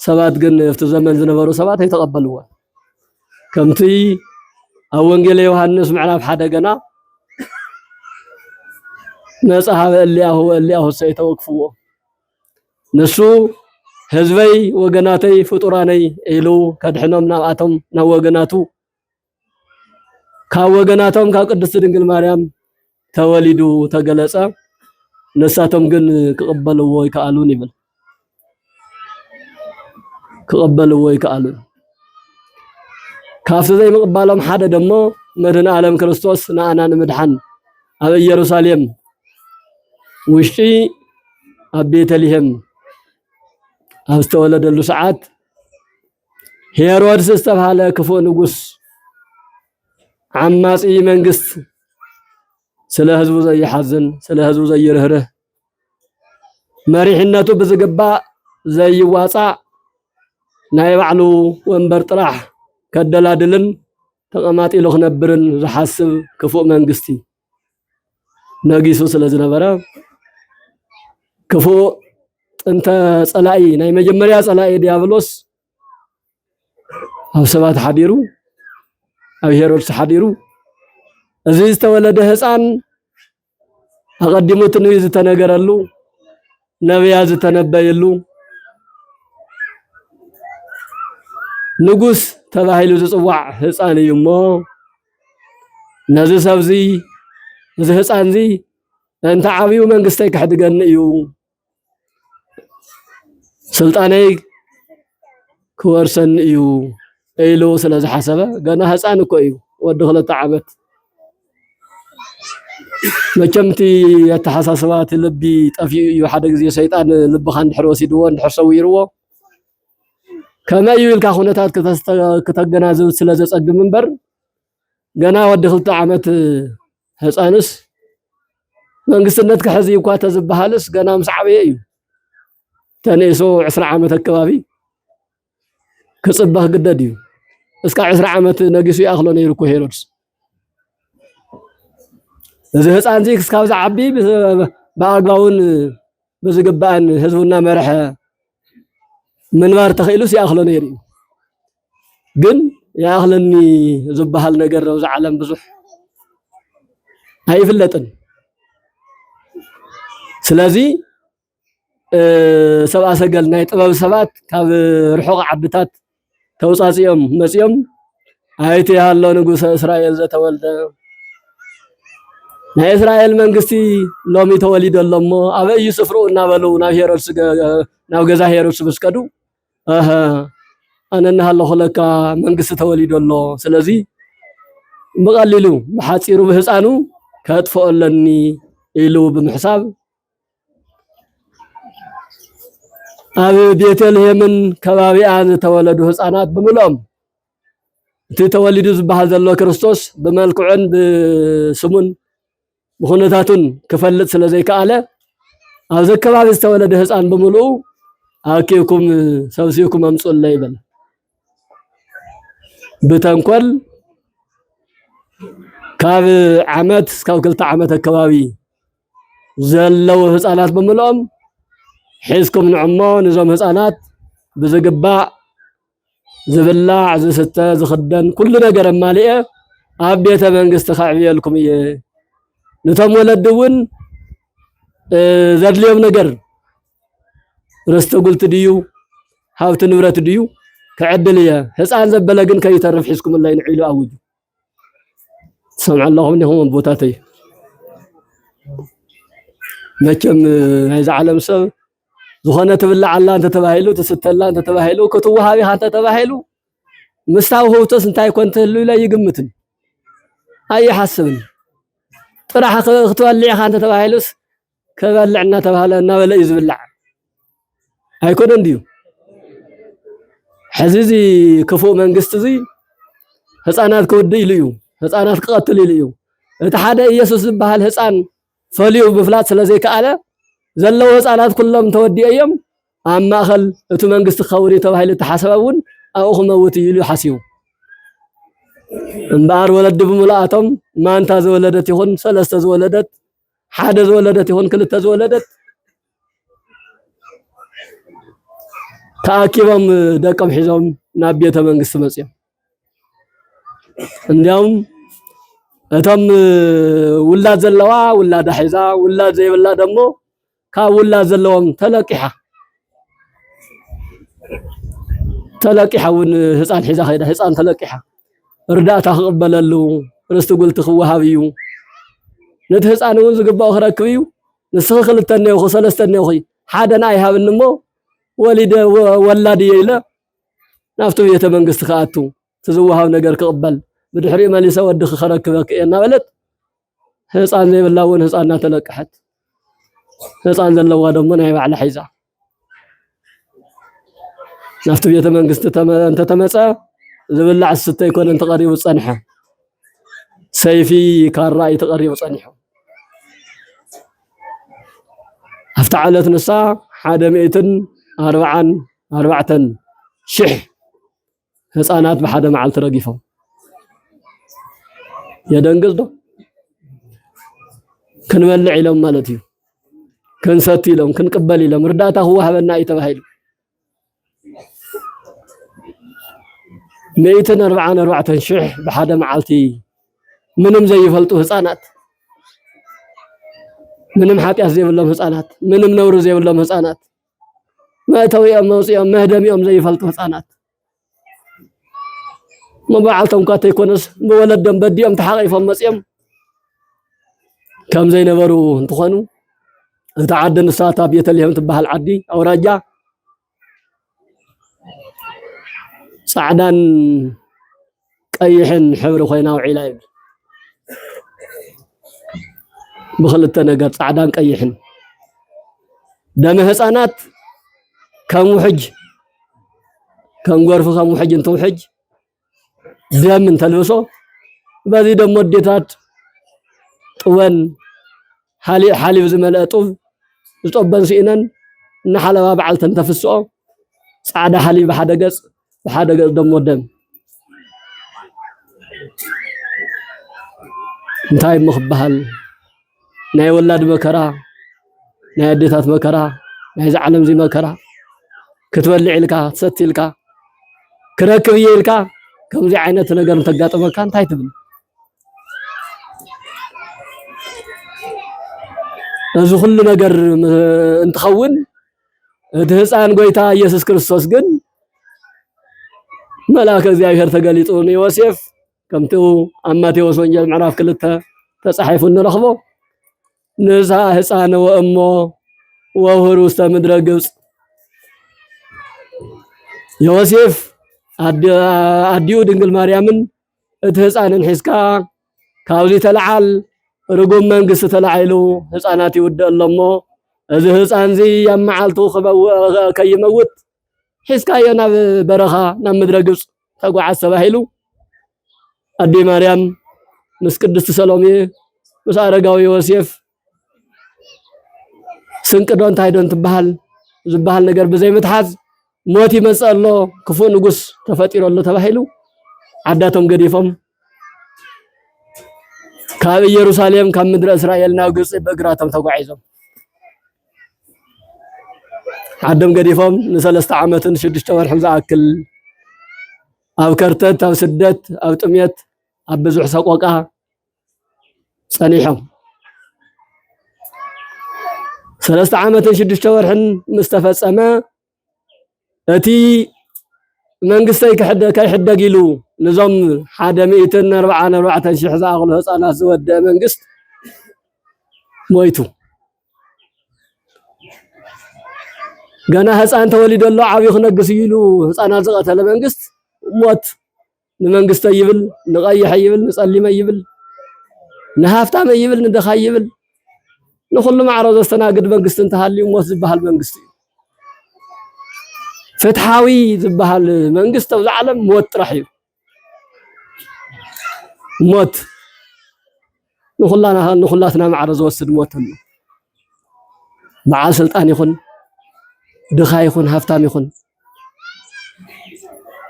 ሰባት ግን ኣብቲ ዘመን ዝነበሩ ሰባት ኣይተቀበልዎ ከምቲ ኣብ ወንጌል ዮሐንስ ምዕራፍ 1 ገና መጽሐፈ እልያሁ ሰይተወክፍዎ ንሱ ህዝበይ ወገናተይ ፍጡራነይ ኢሉ ከድሕኖም ናብኣቶም ናብ ወገናቱ ካብ ወገናቶም ካብ ቅድስት ድንግል ማርያም ተወሊዱ ተገለጸ ነሳቶም ግን ክቅበልዎ ይከኣሉን ይብል ክቅበልዎ ይከኣሉን ካብቲ ዘይምቅባሎም ሓደ ደሞ መድኃኔ ዓለም ክርስቶስ ንኣና ንምድሓን ኣብ ኢየሩሳሌም ውሽጢ ኣብ ቤተልሔም ኣብ ዝተወለደሉ ሰዓት ሄሮድስ ዝተባሃለ ክፉእ ንጉስ ዓማጺ መንግስት ስለ ህዝቡ ዘይሓዝን ስለ ህዝቡ ዘይርህርህ መሪሕነቱ ብዝግባእ ዘይዋጻእ ናይ ባዕሉ ወንበር ጥራሕ ከደላድልን ተቀማጢሉ ክነብርን ዝሓስብ ክፉእ መንግስቲ ነጊሱ ስለ ዝነበረ ክፉእ ጥንተ ጸላኢ ናይ መጀመርያ ጸላኢ ዲያብሎስ ኣብ ሰባት ሓዲሩ ኣብ ሄሮድስ ሓዲሩ እዚ ዝተወለደ ህፃን ኣቀዲሙ ትንቢት ዝተነገረሉ ነብያ ዝተነበየሉ ንጉስ ተባሂሉ ዝጽዋዕ ህፃን እዩ እሞ ነዚ ሰብዚ እዚ ህፃን እዚ እንተ ዓብዩ መንግስተይ ክሕድገኒ እዩ ስልጣነይ ክወርሰኒ እዩ ኢሉ ስለ ዝሓሰበ ገና ህፃን እኮ እዩ ወዲ 2 ዓመት መቸምቲ የተሓሳስባት ልቢ ጠፊኡ እዩ ሓደ ግዜ ሰይጣን ልብኻ እንድሕር ወሲድዎ እንድሕር ሰዊርዎ ከመይ ኢልካ ኩነታት ከተገናዝብ ስለ ዘጸግም እምበር ገና ወዲ 2 ዓመት ህፃንስ መንግስትነት ክሕዚ እኳ ተዝበሃልስ ገና ምስ ዓበየ እዩ ተነይሶ 20 ዓመት አካባቢ ክጽበህ ግደድ እዩ እስከ 20 ዓመት ነጊሱ ያኽሎ ነይሩ እኮ ሄሮድስ እዚ ህፃን እዚ እስካብ ዝዓቢ በአግባውን ብዝግባእን ህዝቡና መርሐ ምንባር ተኽኢሉስ ያኽሎ ነይሩ ግን ያኽለኒ ዝበሃል ነገር ነው ዝዓለም ብዙሕ ኣይፍለጥን ስለዚ ሰብኣ ሰገል ናይ ጥበብ ሰባት ካብ ርሑቕ ዓድታት ተውጻጽኦም መጽኦም ኣይቲ ያሎ ንጉሰ እስራኤል ዘተወልደ ናይ እስራኤል መንግስቲ ሎሚ ተወሊደሎሞ ኣብ እዩ ስፍሩ እናበሉ ናብ ገዛ ሄሮድስ ብስከዱ ኣነ እናሃለኹ ለካ መንግስቲ ተወሊደሎ ስለዚ بقللو بحصيرو بهصانو كطفؤلني إلو بمحساب أبي بيتلهمن كبابيان تولدوا هصانات بملኦም تتولدوا زبحال زلو كريستوس بملكعن بسمون بخنتاتن كفلت سلازي كاله أبز كبابي استولد هصان بملؤ أكيكم سوسيكم أمصل لا يبل بتنكل كاب عمت كاب كلتا عمت الكبابي زلو هصانات بملኦም حيزكم نعمو نزوم هصانات بزقباع زبلاع زسته زخدن كل ነገር ማሊአ ኣብ ቤተ መንግስት ካዕብየልኩም እየ ነቶም ወለድውን ዘድልዮም ነገር ርስተ ጉልት ድዩ ሃብት ንብረት ድዩ ከዕድል እየ ህፃን ዘበለ ግን ከይተርፍ ሒዝኩም ላይ ንዒሉ ኣውጁ ሰምዕ ኣለኹም ነኹም ቦታተይ መቸም ናይዚ ዓለም ሰብ ዝኾነ ትብላዕ ኣላ እንተ ተባሂሉ ተስተላ እንተ ተባሂሉ ክትወሃቢ አንተ ተባሂሉ ምስታው ሆውተስ እንታይ ኮንተ ሉላ ይግምትን ኣይሐስብን ጥራህ ክትበልዕ አንተ ተባሂሉስ ከበልዕና ተባሃለና በለ ይዝብላዕ ኣይኮነን ድዩ ሕዚዚ ክፉእ መንግስት እዚ ህፃናት ክወድ ኢሉ እዩ ህፃናት ክቀትል ኢሉ እዩ እቲ ሓደ ኢየሱስ ዝበሃል ህፃን ፈልዩ ብፍላት ስለዘይ ከኣለ ዘለው ህፃናት ኩሎም ተወዲኦም ኣብ ማእኸል እቲ መንግስት ክኸውን ተባሂሉ ተሓሰበውን ኣብኡ ክመውት ኢሉ ሓሲቡ እምበር ወለድ ብምልኣቶም ማንታ ዝወለደት ይኹን ሰለስተ ዝወለደት ሓደ ዝወለደት ይኹን ክልተ ዝወለደት ተኣኪቦም ደቆም ሒዞም ናብ ቤተ መንግስት መፅኦም እንዲያውም እቶም ውላድ ዘለዋ ውላድ ሒዛ ውላድ ዘይብላ ደሞ ካብ ውላድ ዘለዎም ተለቂሓውን ህፃን ሒዛ ኸይዳ ህፃን ተለቂሓ እርዳእታ ክቕበለሉ ርስቲ ጉልቲ ክወሃብ እዩ ነቲ ህፃን እውን ዝግባኦ ክረክብ እዩ ንስኺ ክልተ እኒአኹ ሰለስተ እኒአኹ ሓደና ኣይሃብኒ እሞ ወሊደ ወላድ እየ ኢለ ናብቲ ቤተ መንግስቲ ክኣቱ ትዝወሃብ ነገር ክቕበል ብድሕሪኡ መሊሰ ወዲ ክረክበክ እየ እናበለት ህፃን ዘይብላ እውን ህፃና ተለቅሐት ህፃን ዘለዋ ደሞ ናይ ባዕላ ሒዛ ናፍቲ ቤተ መንግስት እንተ ተመፀ ዝብላዕ ዝስተ ይኮነን ተቐሪቡ ፀንሐ ሰይፊ ካራ እዩ ተቐሪቡ ፀኒሑ ኣፍቲ ዓለት ንሳ 144,000 ህፃናት ብሓደ መዓልቲ ረጊፎም የደንግዝ ዶ ክንበልዕ ኢሎም ማለት እዩ ክንሰቲ ኢሎም ክንቅበል ኢሎም እርዳታ ክወሃበና እዩ ተባሂሉ 144,000 بحد معلتي منم زي يفلطوا ህፃናት منم حاتياس زي يبلهم ህፃናት منم نور زي يبلهم ህፃናት ماتويኦም موصيኦም مهدميኦም زي يفلطوا ህፃናት مبعلتهم كات يكونس بولدهم بديهم تحقيفهم مصيهم كم زي نبروا انتخنوا تعدن الساعه بيتلهم تبحال عدي او راجع صعدان قيحن حبر خويناو عيلاي بخلت ነገር صعدان قيحن دم ህፃናት كم وحج كم غرف كم وحج انت وحج دم تلبسو بذي دم وديتات طوان حالي زملاء طوبن سينن نحلوا بعلتن تفسو صعدا حالي بحدا قص دم ودم انتاي مخبهل ناي ولاد مكرا ناي اديتات مكرا ناي زعلم زي مكرا كتبلع لك تستي لك كركب يلك كم زي عينت ነገር ተጋጠመካ እንታይ ትብል እዚ ሁሉ ነገር እንትኸውን እቲ ህፃን ጎይታ ኢየሱስ ክርስቶስ ግን መልአከ እግዚአብሔር ተገሊጡ ዮሴፍ ከምቱ ኣብ ማቴዎስ ወንጌል ምዕራፍ 2 ተጻሒፉ ንረኽቦ ንዛ ህፃን ወእሞ ወሁሩ ውስተ ምድረ ግብፅ ዮሴፍ አዲው ድንግል ማርያምን ህፃንን ሒዝካ ካብዚ ተለዓል ርጉም መንግስቲ ተላዒሉ ህፃናት ይውደእ ኣሎሞ እዚ ህፃን እዚ ያመዓልቱ ከይመውት ሒዝካዮ ናብ በረኻ ናብ ምድረ ግብፅ ተጓዓዝ ተባሂሉ ኣዴ ማርያም ምስ ቅድስቲ ሰሎሜ ምስ ኣረጋዊ ዮሴፍ ስንቅዶ እንታይ ዶ እንትበሃል ዝበሃል ነገር ብዘይ ምትሓዝ ሞት ይመፅእ ኣሎ ክፉእ ንጉስ ተፈጢሩ ኣሎ ተባሂሉ ዓዳቶም ገዲፎም ካብ ኢየሩሳሌም ካብ ምድረ እስራኤል ናብ ግብፅ በእግራቶም ተጓዒዞም ዓዶም ገዲፎም ን3 ዓመትን 6 ወርሕን ዝኣክል ኣብ ከርተት ኣብ ስደት ኣብ ጥምየት ኣብ ብዙሕ ሰቆቃ ፀኒሖም 3 ዓመትን 6 ወርሕን ምስ ተፈፀመ እቲ መንግስተይ ከይሕደግ ኢሉ نظام 144,000 ዝኣኽሉ ህፃናት ዝወደአ መንግስት ሞይቱ ገና ህፃን ተወሊዶ ኣሎ ዓብይ ክነግስ ይሉ ህፃናት ዝቀተለ መንግስት ሞት ንመንግስተ ይብል ንቀይሕ ይብል ንጸሊመ ይብል ንሃፍታም ይብል ንደኻ ይብል ንኹሉ ማዕሮ ዘስተናግድ መንግስት እንተሃልዩ ሞት ዝበሃል መንግስት ፍትሓዊ ዝበሃል መንግስት ኣብ ዓለም ሞት ጥራሕ እዩ ሞት ንኹላትና ማዕረ ዝወስድ ሞት ኣሎ በዓል ስልጣን ይኹን ድኻ ይኹን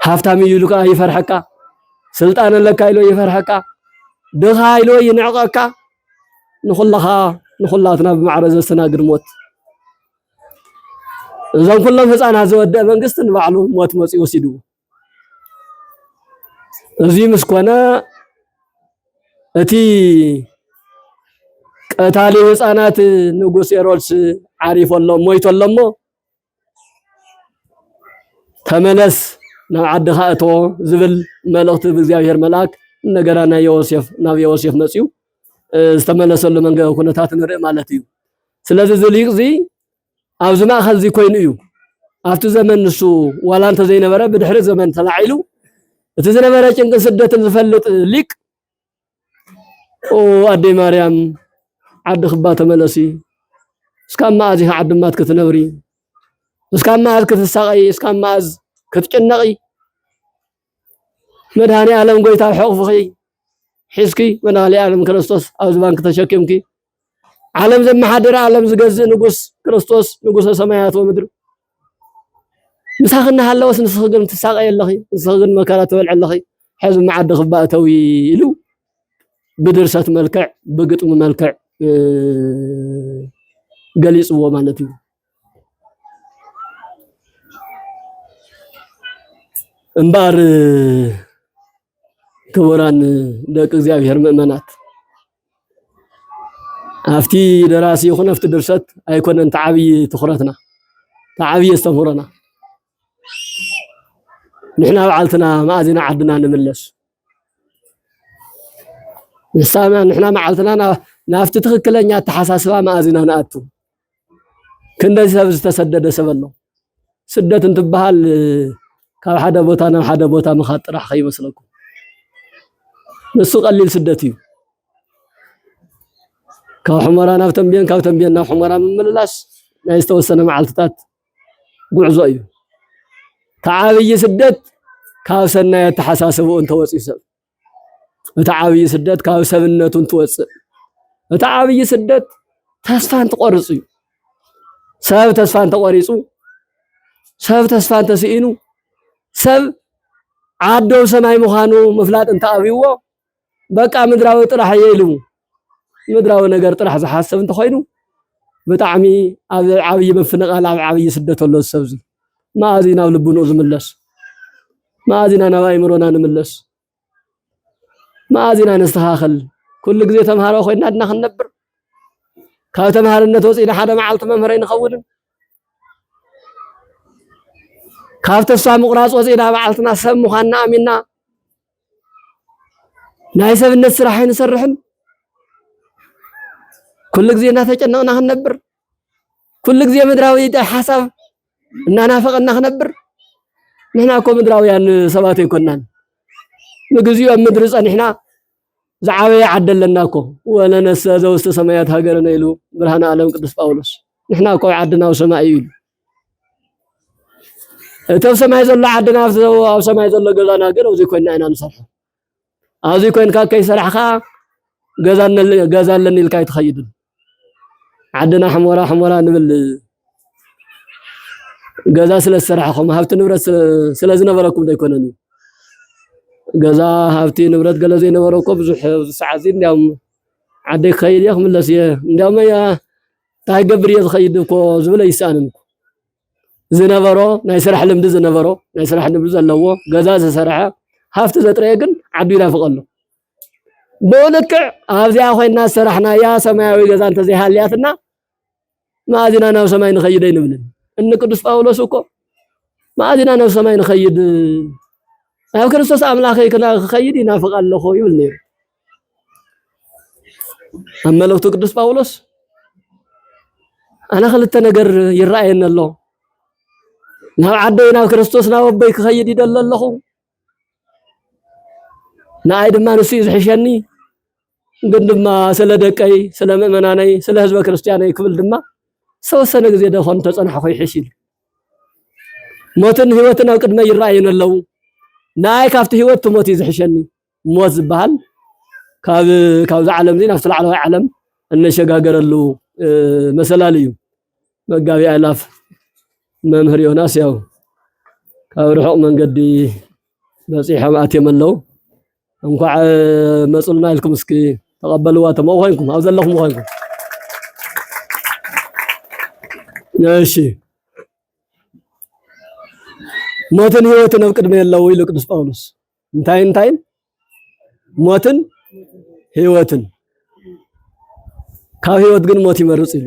ሃፍታም ይሉካ ይፈርሐካ ስልጣን ለካ ኢሎ ይፈርሐካ ድኻ ኢሎ ይንዕቀካ ንኹላትና ብማዕረ ዘስተናግድ ሞት እዞም ኩሎም ህፃናት ዝወደአ መንግስት ንባዕሉ ሞት መፅኡ ወሲዱ እዚ ምስኮነ እቲ ቀታሊ ህፃናት ንጉስ ሄሮድስ ዓሪፎሎ ሞይቶሎሞ ተመለስ ናብ ዓድኻ እቶ ዝብል መልእኽቲ ብእግዚአብሔር መልአክ እንደገና ናብ ዮሴፍ መፅኡ ዝተመለሰሉ መንገዲ ኩነታት ንርኢ ማለት እዩ ስለዚ ዝሊቅ እዚ ኣብዚ ማእኸል እዚ ኮይኑ እዩ ኣብቲ ዘመን ንሱ ዋላ እንተ ዘይነበረ ብድሕሪ ዘመን ተላዒሉ እቲ ዝነበረ ጭንቅን ስደትን ዝፈልጥ ሊቅ ኣዴ ማርያም ዓዲ ክባ ተመለሲ እስካብ መዓዝ ኢኻ ዓድማት ክትነብሪ እስካብ መዓዝ ክትሳቀይ እስካብ መዓዝ ክትጭነቂ መድሃኒ ዓለም ጎይታ ሕቑፍኺ ሒዝኪ መድሃኒ ዓለም ክርስቶስ ኣብ ዝባንክ ተሸኪምኪ ዓለም ዘመሓድር ዓለም ዝገዝእ ንጉስ ክርስቶስ ንጉሰ ሰማያት ወምድር ንሳኽና ሃለወስ ንስኽግን ትሳቀይ ኣለኺ ንስኽግን መከራ ትበልዕ ኣለኺ ሕዚ መዓዲ ክባእ ተዊ ኢሉ بدرسات ملكع بقطم ملكع قليص هو مالتي انبار كوران دق እግዚአብሔር ምእመናት አፍቲ ደራሲ ይኹን አፍቲ ድርሰት አይኮነን ተዓብይ ትኹረትና ተዓብይ استمرنا نحن بعلتنا ማእዚና ዓድና ንምለስ نسامع نحن معلتنا نافت تخكلኛ ተሐሳስባ ማእዚና ናአቱ ክንደይ ሰብ ዝተሰደደ ሰበሎ ስደት እንትበሃል ካብ ሓደ ቦታ ናብ ሓደ ቦታ መኻጥራሕ ከይመስለኩም ንሱ ቀሊል ስደት እዩ ካብ ሕመራ ናብ ተንቤን ካብ ተንቤን ናብ ሕመራ ምምልላስ ናይ ዝተወሰነ መዓልትታት ጉዕዞ እዩ ተዓብይ ስደት ካብ ሰናይ ተሐሳስቡ እንተወፂ ሰብ እታዓብይ ስደት ካብ ሰብነቱ እንትወፅእ እታዓብይ ስደት ተስፋን ተቆርጹ ሰብ ተስፋን ተቆሪጹ ሰብ ተስፋን ተስኢኑ ሰብ ዓዶ ሰማይ ምዃኑ ምፍላጥ እንተኣብይዎ በቃ ምድራዊ ጥራሕ የይሉ ምድራዊ ነገር ጥራሕ ዝሓስብ እንተኾይኑ ብጣዕሚ ኣብ ዓብይ መፍነቃል ኣብ ዓብይ ስደት ኣሎ ሰብዚ ማእዚና ናብ ልቡኑ ዝምለስ ማእዚና ናብ ኣይምሮና ንምለስ ማእዚና ነስተኻኸል ኩሉ ግዜ ተምሃሮ ኮይና ድና ክንነብር ካብ ተምሃርነት ወፂና ሓደ መዓልቲ መምህር ይንኸውን ካብ ተስፋ ምቁራጽ ወፂና መዓልትና ሰብ ምዃንና ኣሚና ናይ ሰብነት ስራሕ ይንሰርሕን ኩሉ ግዜ እናተጨነቕና ክንነብር ኩሉ ግዜ ምድራዊ ሓሳብ እናናፈቐና ክንነብር ንሕና እኮ ምድራውያን ሰባት ኣይኮናን ንግዚኡ ኣብ ምድሪ ጸኒሕና ዝዓበየ ዓደለናኮ ወለነሰ ዘውስተ ሰማያት ሃገርነ ኢሉ ብርሃነ ዓለም ቅዱስ ጳውሎስ ንሕና እኮ ዓድና ኣብ ሰማይ እዩ እቶም ሰማይ ዘሎ ዓድና ኣብ ሰማይ ዘሎ ገዛና ግን ኣብዚ ኮይና ኢና ንሰርሖ ኣብዚ ኮይንካ ከይሰራሕካ ገዛ ኣለኒ ኢልካ ይትኸይድን ዓድና ሕሞራ ንብል ገዛ ስለ ዝሰራሕኹም ሃብቲ ንብረት ስለ ዝነበረኩም ዘይኮነን እዩ ገዛ ሃብቲ ንብረት ገለ ዘይነበረኮ ብዙሕ ሰዓት እዚ እንዲያውም ዓደይ ክኸይድ እየ ክምለስ እየ እንዲያውም እንታይ ገብር እየ ዝኸይድ እኮ ዝብለ ይሰኣንን ዝነበሮ ናይ ስራሕ ልምዲ ዝነበሮ ናይ ስራሕ ልምዲ ዘለዎ ገዛ ዝሰርሐ ሃብቲ ዘጥረየ ግን ዓዱ ይናፍቀሎ ብልክዕ ኣብዚኣ ኮይና ስራሕና ያ ሰማያዊ ገዛ እንተዘይሃልያትና ማእዚና ናብ ሰማይ ንኸይድ ኣይንብልን እን ቅዱስ ጳውሎስ እኮ ማእዚና ናብ ሰማይ ንኸይድ ኣብ ክርስቶስ ኣምላኸይ ክኸይድ ይናፍቕ ኣለኹ ይብል ነይሩ ኣብ መልእክቱ ቅዱስ ጳውሎስ ኣነ ክልተ ነገር ይረኣየኒ ኣሎ ናብ ዓደይ ናብ ክርስቶስ ናብ ኣቦይ ክኸይድ ይደሊ ኣለኹ ንኣይ ድማ ንሱ እዩ ዝሕሸኒ ግን ድማ ስለ ደቀይ ስለ ምእመናነይ ስለ ህዝበ ክርስቲያነይ ክብል ድማ ዝተወሰነ ግዜ ደኾን ተፀናሕኮ ይሕሽ ኢሉ ሞትን ህይወትን ኣብ ቅድመ ይረኣዩን ኣለዉ ናይ ካብቲ ህይወት ሞት እዩ ዝሕሸኒ ሞት ዝበሃል ካብዚ ዓለም እዚ ናብ ዝተላዕለዋይ ዓለም እንሸጋገረሉ መሰላል እዩ መጋቢ ኣእላፍ መምህር ዮናስ ያው ካብ ርሑቕ መንገዲ በፂሖም ኣትዮም ኣለዉ እንኳዕ መፅልና ኢልኩም እስኪ ተቐበልዋ ተመኡ ኮይንኩም ኣብ ዘለኹም ኮይንኩም እሺ ሞትን ህይወትን ኣብ ቅድመ የለዉ ኢሉ ቅዱስ ጳውሎስ እንታይን ሞትን ህይወትን ካብ ህይወት ግን ሞት ይመርፅ ኢሉ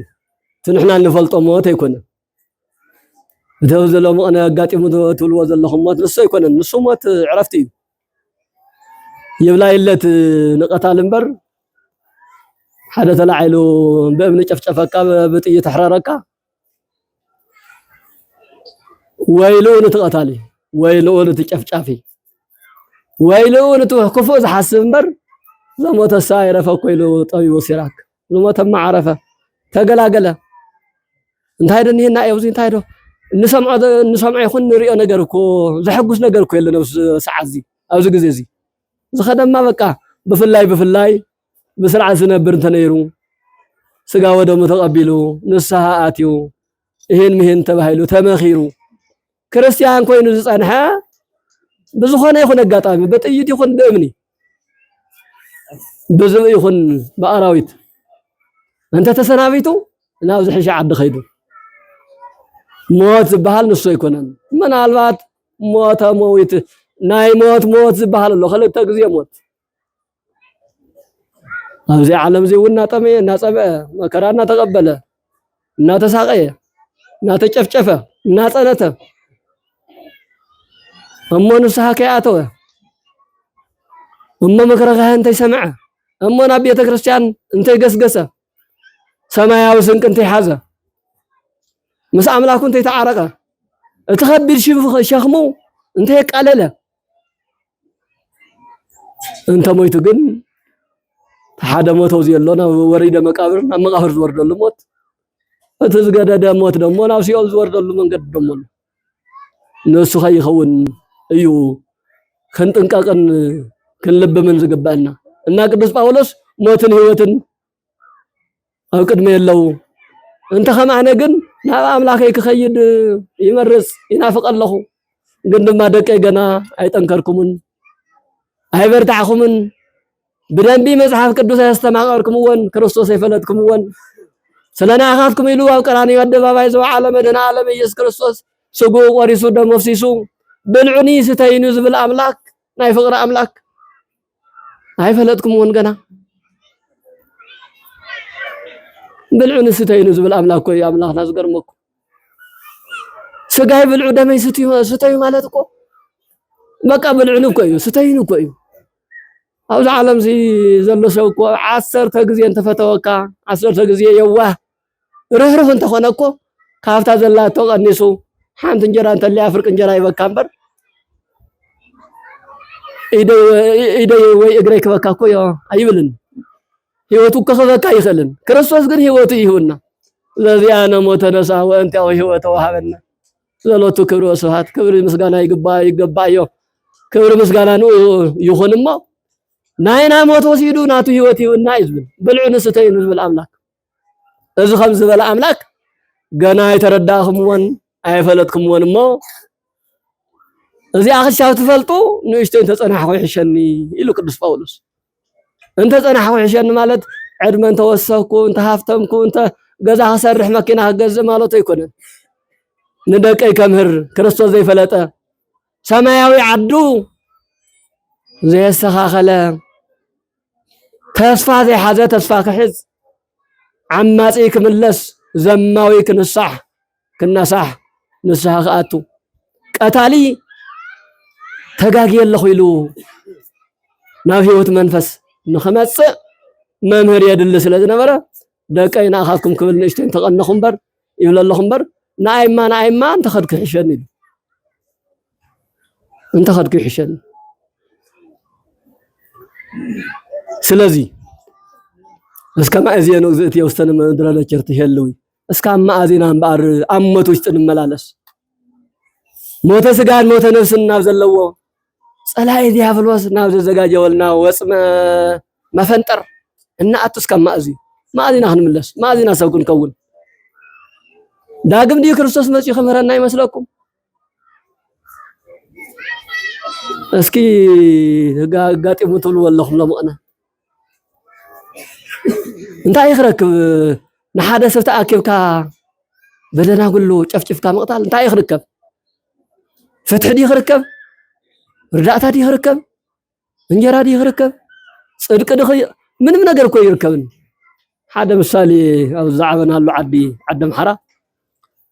ትንሕና ንፈልጦ ሞት ኣይኮነን እተው ዘሎ መቕነ ኣጋጢሙ ትብልዎ ዘለኹም ሞት ንሱ ኣይኮነን ንሱ ሞት ዕረፍቲ እዩ ይብላይለት ንቐታል እምበር ሓደ ተላዒሉ ብእምኒ ጨፍጨፈካ ብጥይት ኣሕረረካ ወይሉ ንትቐታሊ ወይሉ ንትጨፍጫፊ ወይሉ ንትክፉእ ዝሓስብ እምበር ዘሞተሳ ይረፈኮ ኢሉ ጠቢቡ ሲራክ ዝሞተማ ዓረፈ ተገላገለ እንታይ ደኒህና ኣብዚ እንታይ ዶ ንሰምዖ ይኹን ንሪኦ ነገር እኮ ዘሐጉስ ነገር እኮ የለን ኣብዚ ሰዓት እዚ ኣብዚ ግዜ እዚ ዝኸደማ በቃ ብፍላይ ብስርዓት ዝነብር እንተነይሩ ስጋ ወደሙ ተቐቢሉ ንስሓ ኣትዩ ይህን ተባሂሉ ተመኺሩ ክርስቲያን ኮይኑ ዝጸንሐ ብዝኾነ ይኹን ኣጋጣሚ በጥይት ይኹን ብእምኒ ብዝብኢ ይኹን በኣራዊት እንተ ተሰናቢቱ ናብ ዝሕሻ ዓዲ ኸይዱ ሞት ዝበሃል ንሱ ኣይኮነን ምናልባት ሞተ ሞዊት ናይ ሞት ዝበሃል ኣሎ ክልተ ግዜ ሞት ኣብዚ ዓለም እዚ እውን እናጸበአ መከራ እናተቐበለ እናተሳቀየ እናተጨፍጨፈ እናጸነተ እሞ ንስሓ ከይኣተወ እሞ መክረኻህ እንተይሰምዐ እሞ ናብ ቤተ ክርስቲያን እንተይገስገሰ ሰማያዊ ስንቅ እንተይሓዘ ምስ ኣምላኩ እንተይተዓረቀ እቲ ከቢድ ሸኽሙ እንተይቃለለ እንተ ሞይቱ ግን ሓደ ሞተው ዝየሎ ናብ ወሪደ መቃብር ናብ መቃብር ዝወርደሉ ሞት እቲ ዝገደደ ሞት ደሞ ናብ ሲኦል ዝወርደሉ መንገዲ ደሞ ንሱ ከይኸውን እዩ ክንጥንቀቅን ክንልብምን ዝግባአና እና ቅዱስ ጳውሎስ ሞትን ህይወትን ኣብ ቅድመ የለዉ እንተ ከማዕነ ግን ናብ ኣምላከይ ክኸይድ ይመርፅ ይናፍቕ ኣለኹ ግን ድማ ደቀይ ገና ኣይጠንከርኩምን ኣይበርታዕኩምን ብደንቢ መጽሐፍ ቅዱስ ያስተማቀርኩምዎን ክርስቶስ ኣይፈለጥኩምዎን ስለናኻትኩም ኢሉ ኣብ ቀራንዮ ኣደባባይ ዝወዓለ መድኃኔ ዓለም ኢየሱስ ክርስቶስ ስጉኡ ቆሪሱ ደሙ ኣፍሲሱ ብልዑኒ ስተይኑ ዝብል ኣምላክ ናይ ፍቕሪ ኣምላክ ኣይፈለጥኩምዎን ገና ብልዑኒ ስተይኑ ዝብል ኣምላክ ኮይ ኣምላኽና ዝገርመኩም ስጋይ ብልዑ ደመይ ስተዩ ማለት እኮ በቃ ብልዑኒ እኮ እዩ ስተይኑ እኮ እዩ ኣብዚ ዓለም እዚ ዘሎ ሰብ እኮ 10 ግዜ እንተፈተወካ 10 ግዜ የዋህ ርህሩህ እንተኾነ እኮ ካብታ ዘላቶ ቀኒሱ ሓንቲ እንጀራ እንተልያ ፍርቂ እንጀራ ይበካ እምበር ኢደይ ወይ እግረይ ክበካ እኮ አይብልን ህይወቱ ከበካ ይኸልን ክርስቶስ ግን ህይወቱ ይሁንና ስለዚህ አነ ሞተ ነሳ ወእንታው ህይወቱ ወሃበና ዘሎቱ ክብር ወስብሐት ክብር ምስጋና ይገባዮ ክብር ምስጋና ነው ይሁንማ ናይና ሞት ወሲዱ ናቱ ህይወት ይሁንና ይዝብል ብልዑ ንስተይ ንዝብል አምላክ እዚ ከም ዝበለ አምላክ ገና አይተረዳኽምዎን አይፈለጥክምዎን እሞ እዚኣ ክሻው ትፈልጡ ንእሽተይ ተጸናሕኩ ይሕሸኒ ኢሉ ቅዱስ ጳውሎስ እንተ ጸናሕኩ ይሕሸኒ ማለት ዕድመ እንተወሰኽኩ እንተ ሃፍተምኩ እንተ ገዛ ክሰርሕ መኪና ክገዝእ ማለት ኣይኮነን ንደቀይ ከምህር ክርስቶስ ዘይፈለጠ ሰማያዊ ዓዱ ዘየስተኻኸለ ተስፋ ዘይሓዘ ተስፋ ክሕዝ ዓማጺ ክምለስ ዘማዊ ክነሳሕ ንስሓ ክኣቱ ቀታሊ ተጋግየ ኣለኹ ኢሉ ናብ ህይወት መንፈስ ንኽመጽእ መምህር የድሊ ስለ ዝነበረ ደቀይ ንኣኻትኩም ክብል ንእሽተይ ተቐነኹ እምበር ይብል ኣለኹ እምበር ንኣይማ እንተኸድክ ይሕሸኒ ኢሉ እንተኸድክ ይሕሸኒ ስለዚ እስከ ማእዝየን እግዝእትየ ውስተ ምድረ ለቸር ትሄልዊ እስከ ማእዚና እምበኣር ኣብ ሞት ውሽጢ እንመላለስ ሞተ ስጋን ሞተ ነፍስን ናብ ዘለዎ ጸላይ ዲያብሎስ ናብ ዘዘጋጀወልና ወጽመ መፈንጠር እናኣቱ እስከ ማእዚና ክንምለስ ማእዚና ሰብ ክንከውን ዳግም ዲ ክርስቶስ መጽኡ ከመረና ይመስለኩም እስኪ ጋጢሙ ትብሉ ወለኹም ለምቕና እንታይ ይኽረክብ ንሓደ ሰብ ተኣኪብካ በደናጉሉ ጨፍጭፍካ መቕታል እንታይ ይኽርከብ ፍትሕ ዲ ይኽርከብ ርዳእታ ዲ ይኽርከብ እንጀራ ዲ ይኽርከብ ጽድቅ ዲ ምንም ነገር እኮ ይርከብን ሓደ ምሳሌ ኣብ ዛዕበናሉ ዓዲ ኣምሓራ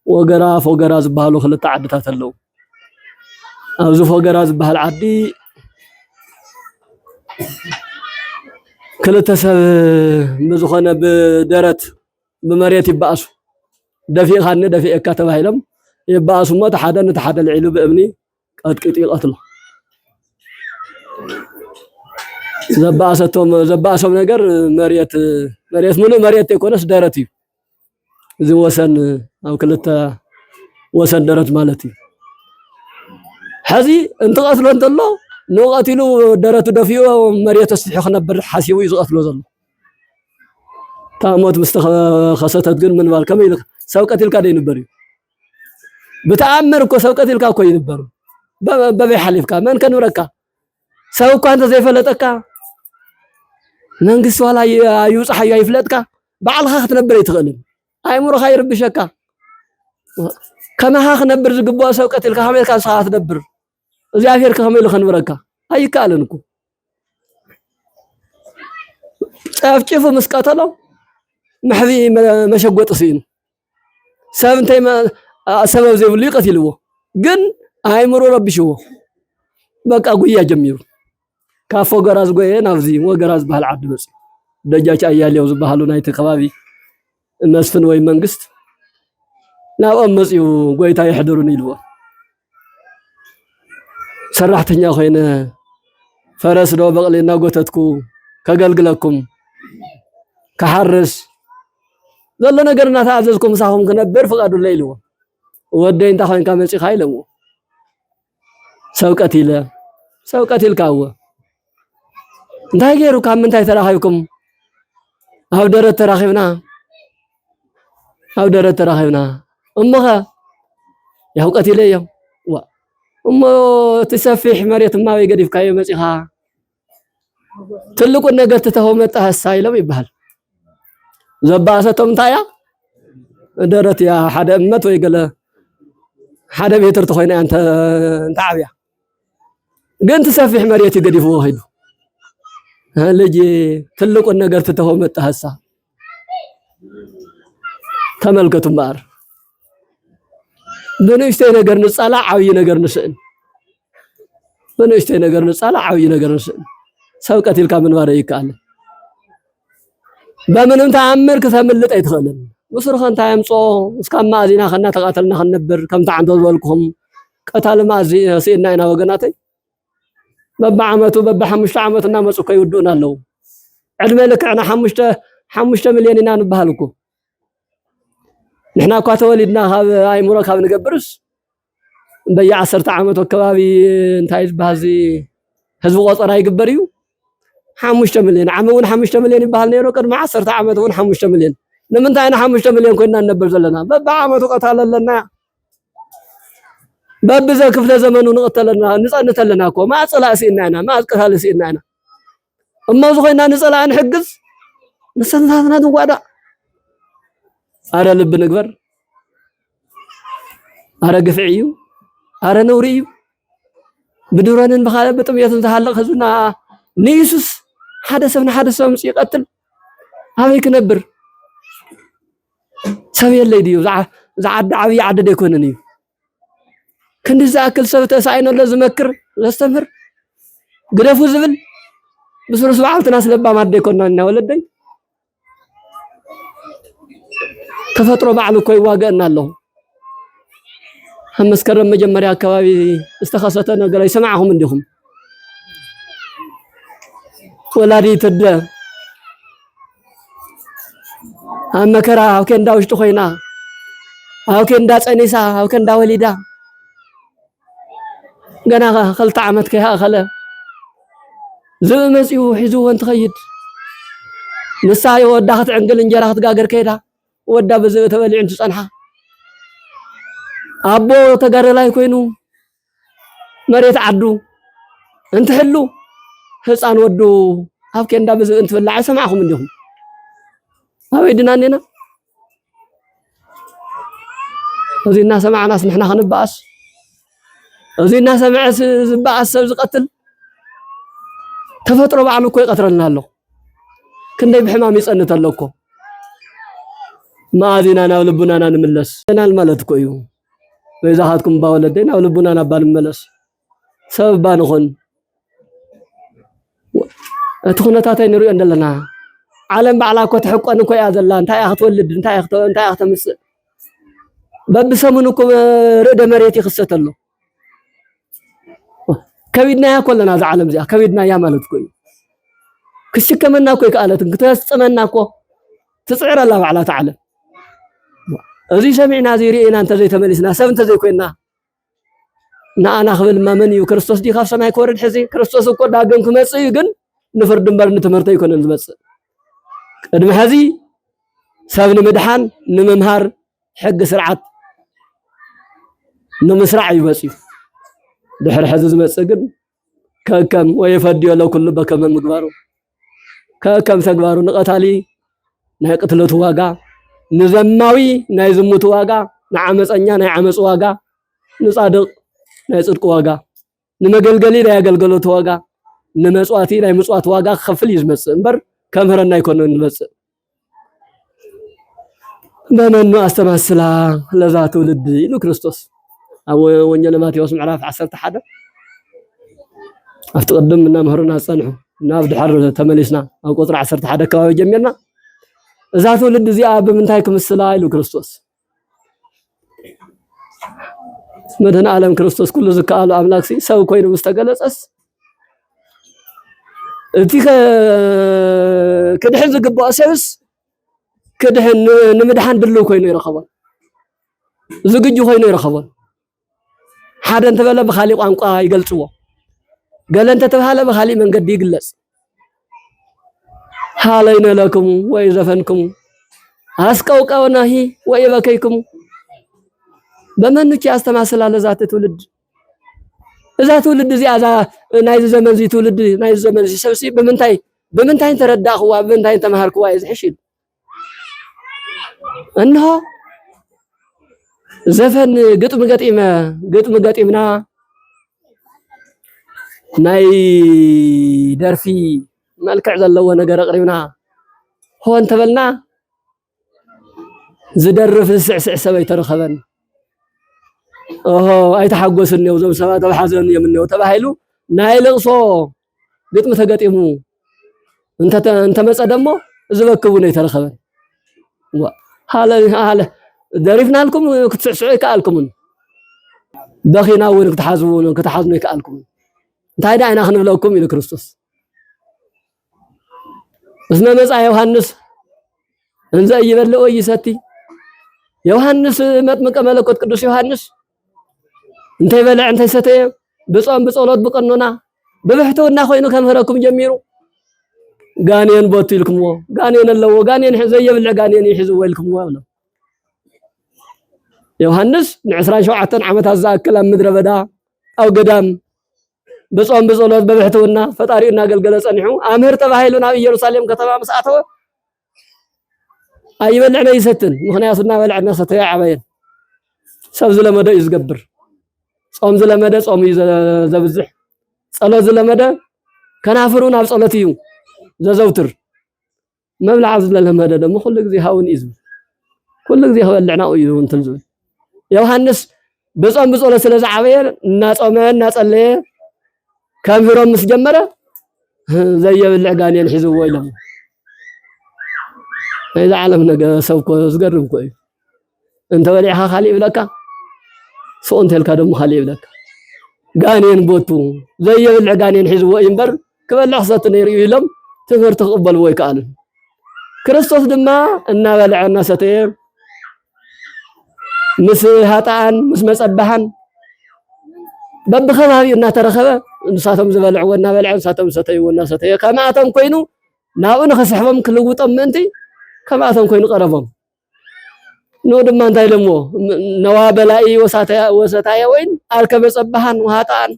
ወገራ ፎገራ ዝበሃሉ ክልተ ዓድታት ኣለዉ ኣብዚ ፎገራ ዝበሃል ዓዲ ክልተ ሰብ ብዝኾነ ብደረት ብመሬት ይበኣሱ ደፊእኻኒ ደፊእካ ተባሂሎም ይበኣሱ ሞ ተሓደ ንተሓደ ልዒሉ ብእምኒ ቀጥቂጡ ይቐትሎ ዘባእሶም ነገር መሬት ምሉእ መሬት ኣይኮነስ ደረት እዩ እዚ ወሰን ኣብ ክልተ ወሰን ደረት ማለት እዩ ሕዚ እንትቐትሎ እንተሎ ንቀትሉ ደረቱ ደፊኡ መሬት ተስፊሑ ክነብር ሓሲቡ እዩ ዝቐትሎ ዘሎ ታሞት ምስተኸሰተት ግን ምንባል ከመይ ሰብ ቀቲልካ ዶ ይንበር እዩ ብተኣምር እኮ ሰብ ቀቲልካ እኮ ይንበር በበይ ሓሊፍካ መን ከንብረካ ሰብ እኳ እንተ ዘይፈለጠካ መንግስቲ ዋላ ይውፅሓዩ ኣይፍለጥካ ባዕልኻ ክትነብር ኣይትኽእልን ኣእምሮኻ ይርብሸካ ከመኻ ክነብር ዝግብኦ ሰብ ቀቲልካ ከመይ ኢልካ ንስኻ ክትነብር እግዚአብሔር ከመይ ኢሉ ከንብረካ ኣይከኣልን እኮ ጨፍጭፉ ምስ ቀተሎ ምሕቢ መሸጎጥ ሲኢኑ ሰብ እንታይ ሰበብ ዘይብሉ ይቀትልዎ ግን ኣእምሮ ረቢሽዎ በቃ ጉያ ጀሚሩ ካብ ፎገራ ዝጎየ ናብዚ ወገራ ዝበሃል ዓዲ መፅኡ ደጃች ኣያሌው ዝበሃሉ ናይቲ ከባቢ መስፍን ወይ መንግስት ናብኦም መፅኡ ጎይታ ይሕድሩን ኢልዎ ሰራሕተኛ ኮይነ ፈረስ ዶ በቕሊ እናጎተትኩ ከገልግለኩም ከሓርስ ዘሎ ነገር እናተኣዘዝኩም ምሳኹም ክነብር ፍቃዱለይ ኢልዎ ወደይ እንታይ ኮይንካ መፂኻ ኢለዎ ሰብ ቀቲልካዎ እንታይ ገይሩ ካብ ምንታይ ተራኺብኩም ኣብ ደረት ተራኺብና እሞኸ ያው ቀቲለዮ እሞ ትሰፊሕ መሬት ማወይ ገዲፍካዮ መፂኻ ትልቁን ነገር ትተኸው መጣህሳ ኢሎም ይበሃል ዘባሰቶም እንታይ እያ ደረት ያ ሓደ እመት ወይ ገለ ሓደ ሜትር ተኾይና እንተ ዓብያ ግን ትሰፊሕ መሬት ይገዲፍዎ ሄዱ ልጅ ትልቁን ነገር ትተኸው መጣህሳ ተመልከቱ እምበኣር በንእሽተይ ነገር ንጻላ ዓብይ ነገር ንስእን በንእሽተይ ነገር ንጻላ ዓብይ ነገር ንስእን ሰብ ቀቲልካ ምንባር ይከኣል በምንም ተኣምር ከተምልጥ ኣይትኽእልን ምስርኸ እንታይ ኣምጾ እስካብ ማእዚና ከና ተቃተልና ክንነብር ከምቲ ዓንቶ ዝበልኩኹም ቀታሊ ማእዚ ስእና ኢና ወገናተይ በበዓመቱ በበ5 ዓመት እናመፁ ከይውዱና አለው ዕድመ ልክዕና 5 ሚልዮን ኢና ንበሃል እኮ ንሕና እኳ ተወሊድና ካብ ኣይሙሮ ካብ ንገብርስ በየ10 ዓመት አካባቢ እንታይ ዝበሃል ህዝቢ ቆፀራ ይግበር እዩ 5 ሚልዮን ዓመ እውን 5 ሚልዮን ይበሃል ነይሩ ቅድሚ 10 ዓመት እውን 5 ሚልዮን ንምንታይ ኢና 5 ሚልዮን ኮይና ነበር ዘለና በበዓመቱ ቀታል ኣለና በብዘ ክፍለ ዘመኑ ንቀተለና ንጸንተለና እኮ ማዕጽላሲ እናና ማዕጽቀታለሲ እናና እማዙ ኮይና ንጸላ ንሕግዝ ንሰንታትና ንዋዳ አረ ልብ ንግበር አረ ግፍዕ እዩ አረ ነውሪ እዩ ብድሮንን በኻለ በጥምየትን ተሃለቕ ህዝብና ንኢየሱስ ሓደ ሰብ ይቀትል አበይ ክነብር ሰብ የለይ ድዩ ዝዓዲ ዓብይ ዓዲ ደይኮነን እዩ ክንዲ ዝኣክል ሰብ ተሳይኖሎ ዝመክር ዘስተምር ግደፉ ዝብል ብስሩስ በዓልትና ስለባ ማደ ይኮንና እና ወለደይ ተፈጥሮ በዓል እኮ ይዋገአና ኣለሁ መስከረም መጀመሪያ አካባቢ እስተኸሰተ ነገር ይሰማዕኹም እንዲኹም ወላዲት እደ ኣብ መከራ ኣብ ከንዳ ውሽጢ ኮይና ኣብ ከንዳ ፀኒሳ ኣብ ከንዳ ወሊዳ ገና 2 ዓመት ከይኣኸለ ዝመፅኡ ሒዙ እንትኸይድ ንሳ ወዳ ክትዕንግል እንጀራ ክትጋገር ከይዳ ወዳ ብዝእ ተበሊዕን ትጸንሓ አቦ ተጋረላይ ኮይኑ መሬት ዓዱ እንትሕሉ ህፃን ወዱ ኣብ ከንዳ ብዝእ እንትብላዕ ሰማዕኹም እንዲኹም ኣበይ ድናኔና እዚና ሰማዕናስ ንሕና ክንበኣስ እዚና ሰማዕስ ዝበኣስ ሰብ ዝቀትል ተፈጥሮ በዓል እኮ ይቀትረልና ኣሎ ክንደይ ብሕማም ይጸንት ኣሎ እኮ ማእዚና ናብ ልቡናና ንምለስ ናል ማለት እኮ እዩ ወይዛሃትኩም ባወለደይ ናብ ልቡናና ባል መለስ ሰበብ ባንኾን እቲ ኩነታተይ ንሪኦ እንደለና ዓለም ባዕላ እኮ ትሕቆን እኮ እያ ዘላ እንታይ እያ ክትወልድ እንታይ እያ ክትምስእ በብሰሙን እኮ ርእደ መሬት ይኽሰት ኣሎ ከቢድናያ ኮለና ዛ ዓለም እዚኣ ከቢድናያ ማለት እኮ እዩ ክሽከመና እኮ ይከኣለት ክትፈፅመና እኮ ትፅዕር ኣላ ባዕላታ ዓለም እዚ ሰሚዕና እዚ ርኢና እንተዘይተመሊስና ሰብ እንተዘይኮይና ንኣና ክብል ማመን እዩ ክርስቶስ ዲ ካብ ሰማይ ክወርድ ሕዚ ክርስቶስ እኮ ዳግም ክመፅእ እዩ ግን ንፍርዲ እምበር ንትምህርቲ ኣይኮነን ዝመፅእ ቅድሚ ሕዚ ሰብ ንምድሓን ንምምሃር ሕጊ ስርዓት ንምስራዕ እዩ መፅኡ ድሕሪ ሕዚ ዝመፅእ ግን ከከም ወይፈድዮ ለኩሉ በከመ ምግባሩ ከከም ተግባሩ ንቀታሊ ናይ ቅትለቱ ዋጋ ንዘማዊ ናይ ዝሙቱ ዋጋ ንዓመፀኛ ናይ ዓመፁ ዋጋ ንጻድቕ ናይ ጽድቅ ዋጋ ንመገልገሊ ናይ አገልግሎት ዋጋ ንመጽዋቲ ናይ ምጽዋት ዋጋ ክኸፍል እዩ ዝመፅእ እምበር ከምህረና ኣይኮነን ዝመፅእ በመኑ ኣስተማስላ ለዛ ትውልድ ኢሉ ክርስቶስ ኣብ ወንጌል ማቴዎስ ምዕራፍ 11 ኣብቲ ቅድም እናምህሩና ፀንሑ ናብ ድሕር ተመሊስና ኣብ ቁፅሪ 11 ከባቢ ጀሚርና እዛ ትውልድ እዚኣ ብምንታይ ክምስላ ኢሉ ክርስቶስ መድህን ዓለም ክርስቶስ ኩሉ ዝከኣሉ ኣምላክ ሰብ ኮይኑ ምስ ተገለፀስ እቲ ክድሕን ዝግባኦ ሰብስ ክድሕን ንምድሓን ድልው ኮይኑ ይረኸቦን ዝግጁ ኮይኑ ይረኸቦን ሓደ እንተበለ ብኻሊእ ቋንቋ ይገልጽዎ ገለ እንተተባሃለ ብኻሊእ መንገዲ ይግለጽ ሃለይነ ለክሙ ወይ ዘፈንክሙ አስቀውቀውናሂ ወይ በከይክሙ በመንቺ አስተማሰላ ለዛት ትውልድ እዛ ትውልድ እዚኣ ናይ ዘመን ዚ ትውልድ ናይ ዘመን ዚ ሰብሲ በምንታይ ተረዳኽዋ በምንታይ ተማሃርክዋ ይዝሕሽል እንሆ ዘፈን ግጥም ገጢምና ናይ ደርፊ መልክዕ ዘለዎ ነገር አቅሪብና ሆን ተበልና ዝደርፍ ስዕስዕ ሰበይ ተረኸበን ኣይተሓጎስን ነው ዞም ሰባት ተባሓዘን የምነው ተባሂሉ ናይ ልቕሶ ግጥም ተገጢሙ እንተ መፀ ደሞ ዝበክቡ ነው ተረኸበን ሃለ ደሪፍናልኩም ክትስዕስዑ ይከኣልኩም በኺና እውን ክትሓዝኑ ይከኣልኩም እንታይ ዳይና ክንብለኩም ኢሉ ክርስቶስ እስመ መጻ ዮሐንስ እንዘ ይበልዑ ይሰቲ ዮሐንስ መጥምቀ መለኮት ቅዱስ ዮሐንስ እንታይ በልዕ እንታይ ሰተየ ብጾም ብጸሎት ብቀኖና በብሕትውና ኮይኑ ከምህረኩም ጀሚሩ ጋኔን ቦቱ ይልኩምዎ ጋኔን ኣለዎ ጋኔን ዘየብልዕ ጋኔን ይሕዝዎ ይልኩምዎ ብሎ ዮሐንስ ን27 ዓመታት ዝኣክል ኣብ ምድረ በዳ ኣብ ገዳም ብጾም ብጸሎት በብሕትውና ፈጣሪኡ እናገልገለ ጸኒሑ ኣምህር ተባሂሉ ናብ ኢየሩሳሌም ከተማ ምስ ኣተወ ኣይበልዕን ኣይሰትን ምክንያቱ እናበልዕና ሰተየ ዓበየን ሰብ ዝለመደ እዩ ዝገብር ጾም ዝለመደ ጾም እዩ ዘብዝሕ ጸሎት ዝለመደ ከናፍሩ ናብ ጸሎት እዩ ዘዘውትር መብልዕ ዝለመደ ደሞ ኩሉ ግዜ ሃውን እዩ ኩሉ ግዜ ክበልዕና እዩ እንትን ዝብል ዮሐንስ ብጾም ብጸሎት ስለ ዝዓበየ እናጾመ እናጸለየ ከምህሮም ምስ ጀመረ ዘየብልዕ ጋኔን ሒዝዎ ኢሎም إذا علم نجا سوق زقرب كوي أنت وليها خالي بلكا سو أنت الكادم خالي بلكا قانين بوتو زي العقانين حزوا ينبر كمان لحظة نير يلم تفر تقبل ويكال كريستوس دما إن ولع الناس تيم مس هاتان مس مسبحان بب خذها إن ترخبه ساتم زبلع ونا بلع ساتم ستي ونا ستي كما أتم كوينو ناون خسحهم كل وطم أنتي كما أتم كوينو قربهم نو دما انتي لمو نوابلائي وساتايا وين أركب صبحان وهاتان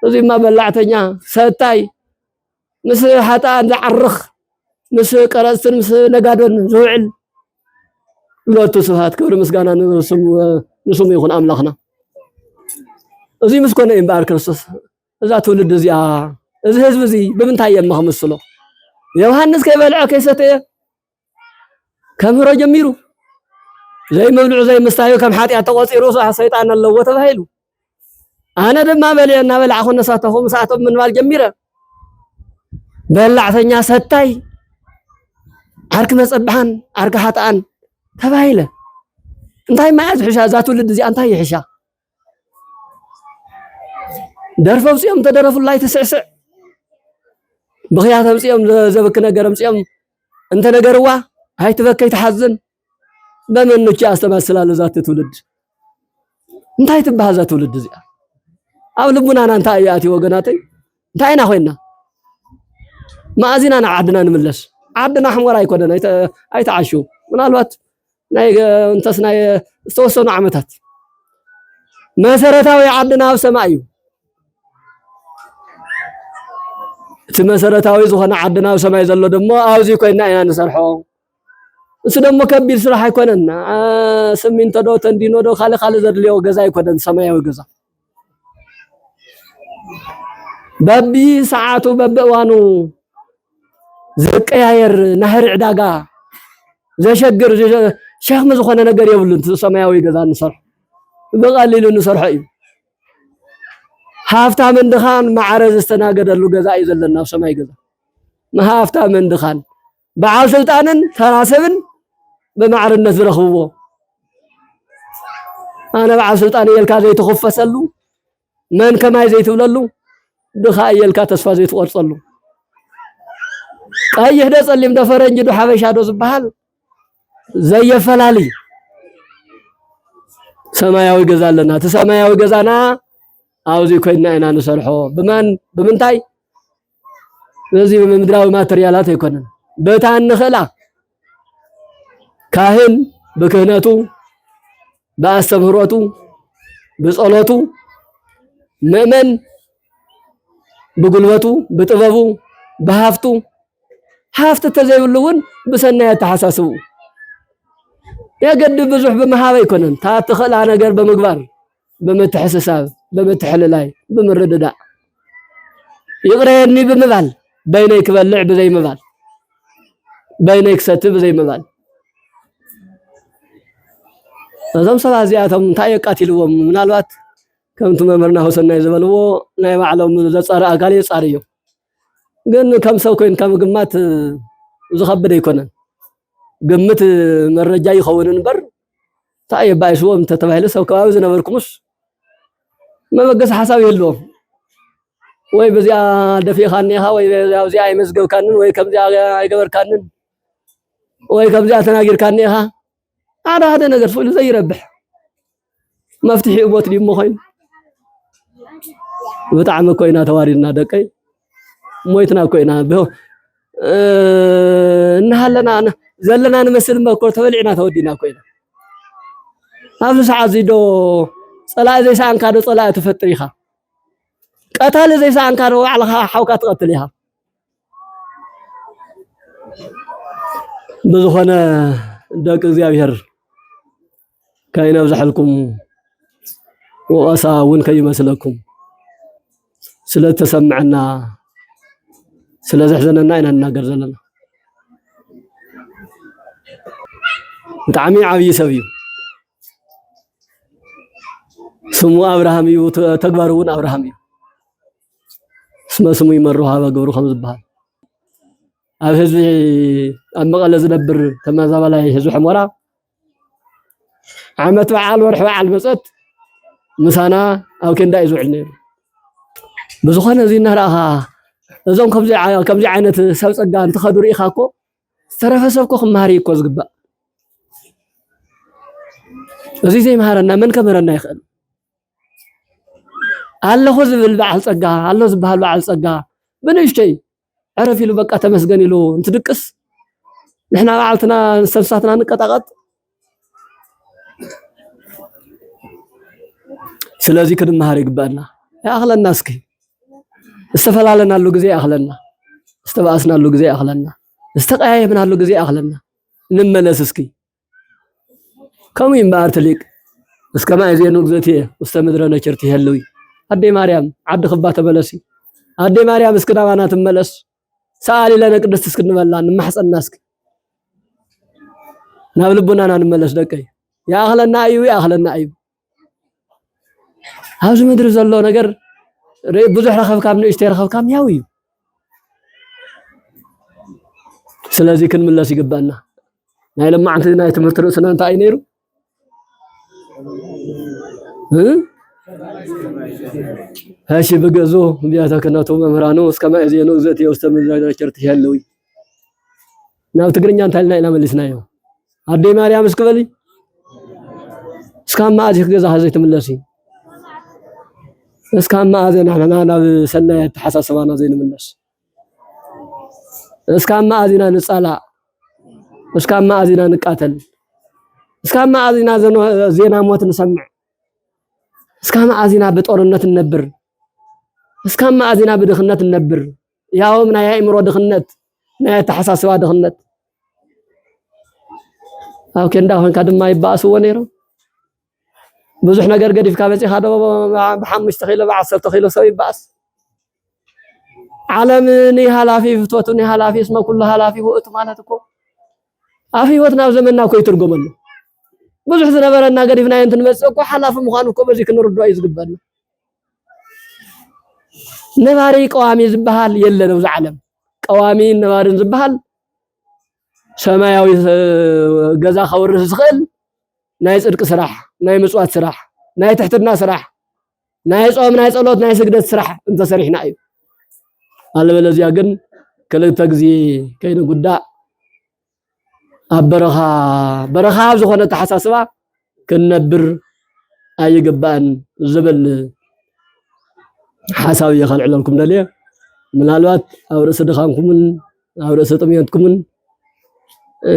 زي ما بلعتنيا ستاي مس هاتان زعرخ مس قرصن مس نغادون زوعل لوتو سبحات كبر مسغانا نسم يكون املاخنا زي مسكون امبار كريستوس اذا تولد زيا اذا حزب زي بمنታይ የማመስሎ ዮሐንስ ከበልዐ ከሰተ ከምሮ ጀሚሩ زي مبلع زي مستايو كم حاتي اتقصيرو سيطان الله تبهيلو انا دما بلينا بلع خو نساتهم ساعتهم من مال جميره بلعتنيا ستاي ارك مصبحان ارك حطان تبهيله انتي ما يعز حشا ذات ولد زي انتي يحشا درفو سيم تدرفوا الله تسعسع بخياتهم سيم زبك نغرم سيم انت نغروا هاي تبكي تحزن بمن نجي استمثل ذات تولد انتي تبها ذات تولد زي او لبنا انت اياتي وغناتي انتينا خوينا ما ازينا عدنا نملس عدنا حمر ايكودن ايتعشو منالبات ناي انتس ناي استوسنا عمتات مسرتاوي عدنا وسمايو مسرتاوي زخنا عدنا وسماي زلو دمو اوزي كوينا اينا نسرحو እሱ ደሞ ከቢል ስራሕ አይኮነና ስሚንቶ ዶ ተንዲኖ ዶ ካለ ዘድልዮ ገዛ አይኮነን ሰማያዊ ገዛ በቢ ሰዓቱ በበዋኑ ዘቀያየር ናህር ዕዳጋ ዘሸግር ሸክም ዝኾነ ነገር የብሉን ሰማያዊ ገዛ እንሰርሕ በቃሊሉ እንሰርሕ እዩ ሃፍታም እንድኻን ማዕረዝ ዝተናገደሉ ገዛ እዩ ዘለና ሰማይ ገዛ ሃፍታም እንድኻን በዓል ስልጣንን ተራሰብን بمعرنة زرخوه أنا بعد سلطان يلكا زي تخفسلو من كما زي توللو دخا يلكا تصفى زي تورصلو أي هدا صلي مدفرنج دو حبشا دو زبحال زي فلالي سماياوي غزالنا تسماياوي غزانا أوزي كوينا إنا نسرحو بمنتاي زي بمدراوي ماتريالات يكونن بتان نخلا ካህን በክህነቱ በአስተምህሮቱ በጸሎቱ ምእመን በጉልበቱ በጥበቡ በሀፍቱ ሀፍት ተዘይብሉን በሰናይ ተሐሳስቡ ያገድ ብዙሕ በመሃበ ይኮነን ታትኸላ ነገር በመግባር በመተሐሰሳብ በመተሐለላይ በመረደዳ ይቅረኒ በመባል በይነይ ክበልዕ በዘይ መባል በይነይ ክሰት በዘይ መባል እዞም ሰባት እዚኣቶም እንታይ የቃቲልዎም ምናልባት ከምቲ መምህርና ሁሰናይ ዝበልዎ ናይ ባዕሎም ዘፃረ ኣካል የፃርዮ ግን ከም ሰብ ኮይንካ ምግማት ዝኸብድ ኣይኮነን ግምት መረጃ ይኸውን እምበር እንታይ የባይስዎም ተተባሂለ ሰብ ከባቢ ዝነበርኩምስ መበገስ ሓሳብ የለዎም ወይ በዚያ ደፊኻኒኻ ወይ በዚያ አይመዝገብካንን ወይ ከምዚያ አይገበርካንን ወይ ከምዚያ ተናጊርካኒኻ ሓደ ነገር ፍሉ ዘይረብሕ መፍትሒ ቦት ዲሞ ኮይኑ ብጣዕሚ ኮይና ተዋሪድና ደቀይ ሞይትና ኮይና እንሃለና ዘለና ንመስል መኮር ተበልዕና ተወዲና ኮይና ኣብዚ ሰዓት ዚዶ ፀላእ ዘይሰኣንካ ዶ ፀላእ ትፈጥር ኢኻ ቀታሊ ዘይሰኣንካ ዶ ባዕልኻ ሓውካ ትቐትል ኢኻ ብዝኾነ ደቂ እግዚአብሔር ከይነብዛሕልኩም ወቀሳ እውን ከይመስለኩም ስለተሰምዐና ስለዘሕዘነና ኢና ንናገር ዘለና ብጣዕሚ ዓብይ ሰብ እዩ ስሙ አብርሃም እዩ ተግባሩ እውን አብርሃም እዩ እስመ ስሙ ይመርሑ ሃበ ገብሩ ከም ዝበሃል ኣብ ህዝቢ ኣብ መቐለ ዝነብር ተመዛበላይ ህዝቢ ሕሞራ ዓመት በዓል ወርሒ በዓል መፀት ምሳና ኣብ ኬንዳ እዩ ዝውዕል ነይሩ ብዝኾነ እዚ እናረኣኻ እዞም ከምዚ ዓይነት ሰብ ፀጋ እንትኸዱ ርኢኻ እኮ ዝተረፈ ሰብ እኮ ክመሃር እኮ ዝግባእ እዚ ዘይመሃረና መን ከምህረና ይኽእል ኣለኹ ዝብል በዓል ፀጋ ኣሎ ዝበሃል በዓል ፀጋ ብንእሽተይ ዕረፍ ኢሉ በቃ ተመስገን ኢሉ እንትድቅስ ንሕና በዓልትና ሰብሳትና ንቀጣቐጥ ስለዚ ክንመሃር ይግባአና ያኽለና እስኪ استفلالنا ጊዜ ያኽለና استباسنا ጊዜ ያኽለና استقያየምና ጊዜ ያኽለና እንመለስ እስኪ كم ينبار تليق اسكما يزينو ግዘትየ ውስተ ምድረ ነቸርቲ ይህልዊ አዴ ማርያም ዓዲ خبات በለሲ አዴ ማርያም እስክዳባና ትመለስ ሰአሊ ለነ ቅድስት እስክንበላ እንማሕፀና እስኪ ናብ ልቡናና እንመለስ ደቀይ ያኽለና እዩ ያኽለና እዩ ኣብዚ ምድር ዘሎ ነገር ብዙሕ ረኸብካም ንእሽተይ ረኸብካም ያው እዩ ስለዚ ክንምለስ ይግባአና ናይ ለማዓንቲ ናይ ትምህርቲ ርእስና እንታይ እዩ ነይሩ هاشي بقزو بياتا كناتو ممرانو اسكما يزينو ግዘትየ ውስተ ምድረ ነቸርቲ ይህልዊ ናብ ትግርኛ እንታልና ኢና መሊስናዮ አዴ ማርያም እስክበሊ እስካማ አዚ ገዛ ሀዘይ ትምለሲ እስካማ አዘና ናብ ሰናይ ተሐሳሰባና ዘይንምለስ እስካማ አዚና ንጻላ እስካማ አዚና ንቃተል እስካማ አዚና ዜና ሞት ንሰምዕ እስካማ አዚና በጦርነት ነበር እስካማ አዚና በድኽነት ነበር ያውም ናይ አእምሮ ድኽነት ናይ ተሐሳሰባ ድኽነት አው ከንዳ ሆን ካድማ ይባስዎ ነይሩ ብዙሕ ነገር ገዲፍካ በፂኻ ዶ ብ5 ኪሎ ብ10 ኪሎ ሰብ ይባስ ዓለም ኒ ሃላፊ ፍትወቱ ኒ ሃላፊ እስመ ኩሉ ሃላፊ ወእቱ ማለት እኮ አፍ ህይወትና ዘመንና እኮ ይትርጎመሉ ብዙሕ ዝነበረና ገዲፍና እንትን መጽእ እኮ ሓላፊ ምዃኑ እኮ በዚ ክንርዳእ እዩ ዝግበአና ነባሪ ቀዋሚ ዝበሃል የለን ኣብዚ ዓለም ቀዋሚ ነባሪን ዝበሃል ሰማያዊ ገዛ ከውርስ ዝኽእል ናይ ጽድቅ ስራሕ ናይ ምጽዋት ስራሕ ናይ ትሕትና ስራሕ ናይ ጾም ናይ ጸሎት ናይ ስግደት ስራሕ እንተሰሪሕና እዩ አለበለዚያ ግን ክልተ ግዜ ከይነ ጉዳእ ኣብ በረኻ ዝኾነ ተሐሳስባ ክንነብር ኣይግባእን ዝብል ሓሳብ የኸልዕለልኩም ደልየ ምናልባት ኣብ ርእሲ ድኻምኩምን ኣብ ርእሲ ጥምየትኩምን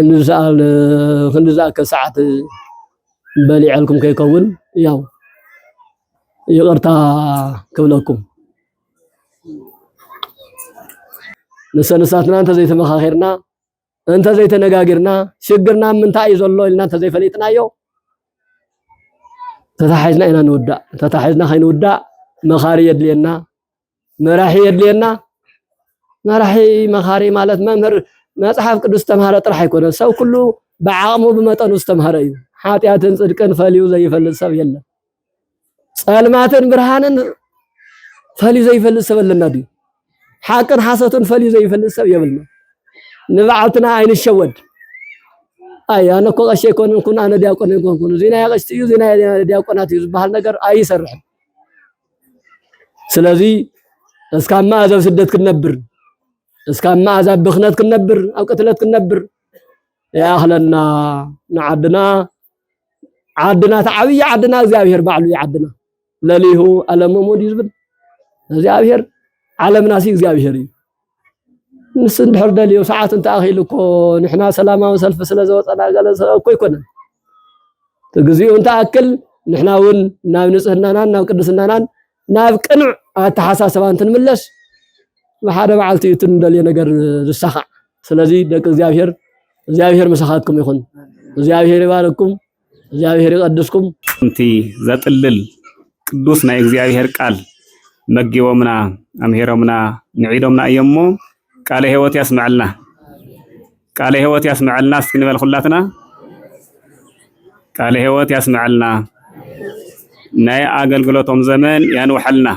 ንዝኣል ክንዝኣከ ሰዓት በሊዕልኩም ከይከውን ያው ይቕርታ ክብለኩም ንሰንሳትና እንተ ዘይተመኻኺርና እንተ ዘይተነጋጊርና ሽግርና ምንታይ እዩ ዘሎ ኢልና እንተ ዘይፈሊጥናዮ ተታሒዝና ኢና ንውዳእ ተታሒዝና ከይንውዳእ መኻሪ የድልየና መራሒ የድልየና መራሒ መኻሪ ማለት መምህር መጽሐፍ ቅዱስ ተምሃረ ጥራሕ ኣይኮነን ሰብ ኩሉ ብዓቕሙ ብመጠኑ ዝተምሃረ እዩ ሓጢያትን ጽድቅን ፈልዩ ዘይፈልጥ ሰብ የለን ጸልማትን ብርሃንን ፈልዩ ዘይፈልጥ ሰብ ኣለና ድዩ ሓቅን ሓሰትን ፈልዩ ዘይፈልጥ ሰብ የብልና ንባዓልትና ኣይንሸወድ አይ አነ እኮ ቀሼ ኮንኩን አነ ዲያቆን ኮንኩን ዚና ያቀሽት እዩ ዚና ዲያቆናት እዩ ዝበሃል ነገር አይሰርሕም ስለዚህ اسكام ما ازب سدت كنبر اسكام ما ازب بخنت كنبر او قتلت كنبر يا اهلنا نعدنا عدنا تعبي عدنا እግዚአብሔር ባዕሉ يعدنا ለሊሁ ዓለም ሞድ ይዝብል እግዚአብሔር ዓለምና ሲ እግዚአብሔር እዩ ንስን ድሕር ደልዮ ሰዓት እንተ አኺልኮ ንሕና ሰላማዊ ሰልፍ ስለዘወፀና ገለ እኮ ይኮነን ትግዚኡ እንተ አክል ንሕና ውን ናብ ንጽህናናን ናብ ቅድስናናን ናብ ቅንዕ አተሐሳሰባ እንትንምለስ በሓደ በዓልቲ እትንደልየ ነገር ዝሳኻ ስለዚ ደቂ እግዚአብሔር መሳኻትኩም ይኹን እግዚአብሔር ይባርክኩም እግዚአብሔር ይቀድስኩም እንቲ ዘጥልል ቅዱስ ናይ እግዚአብሔር ቃል መጊቦምና አምሄሮምና ንዒዶምና እየሞ ቃለ ሕይወት ያስመዓልና ቃለ ሕይወት ያስመዓልና እስክንበል ኩላትና ቃለ ሕይወት ያስመዓልና ናይ አገልግሎቶም ዘመን ያንውሐልና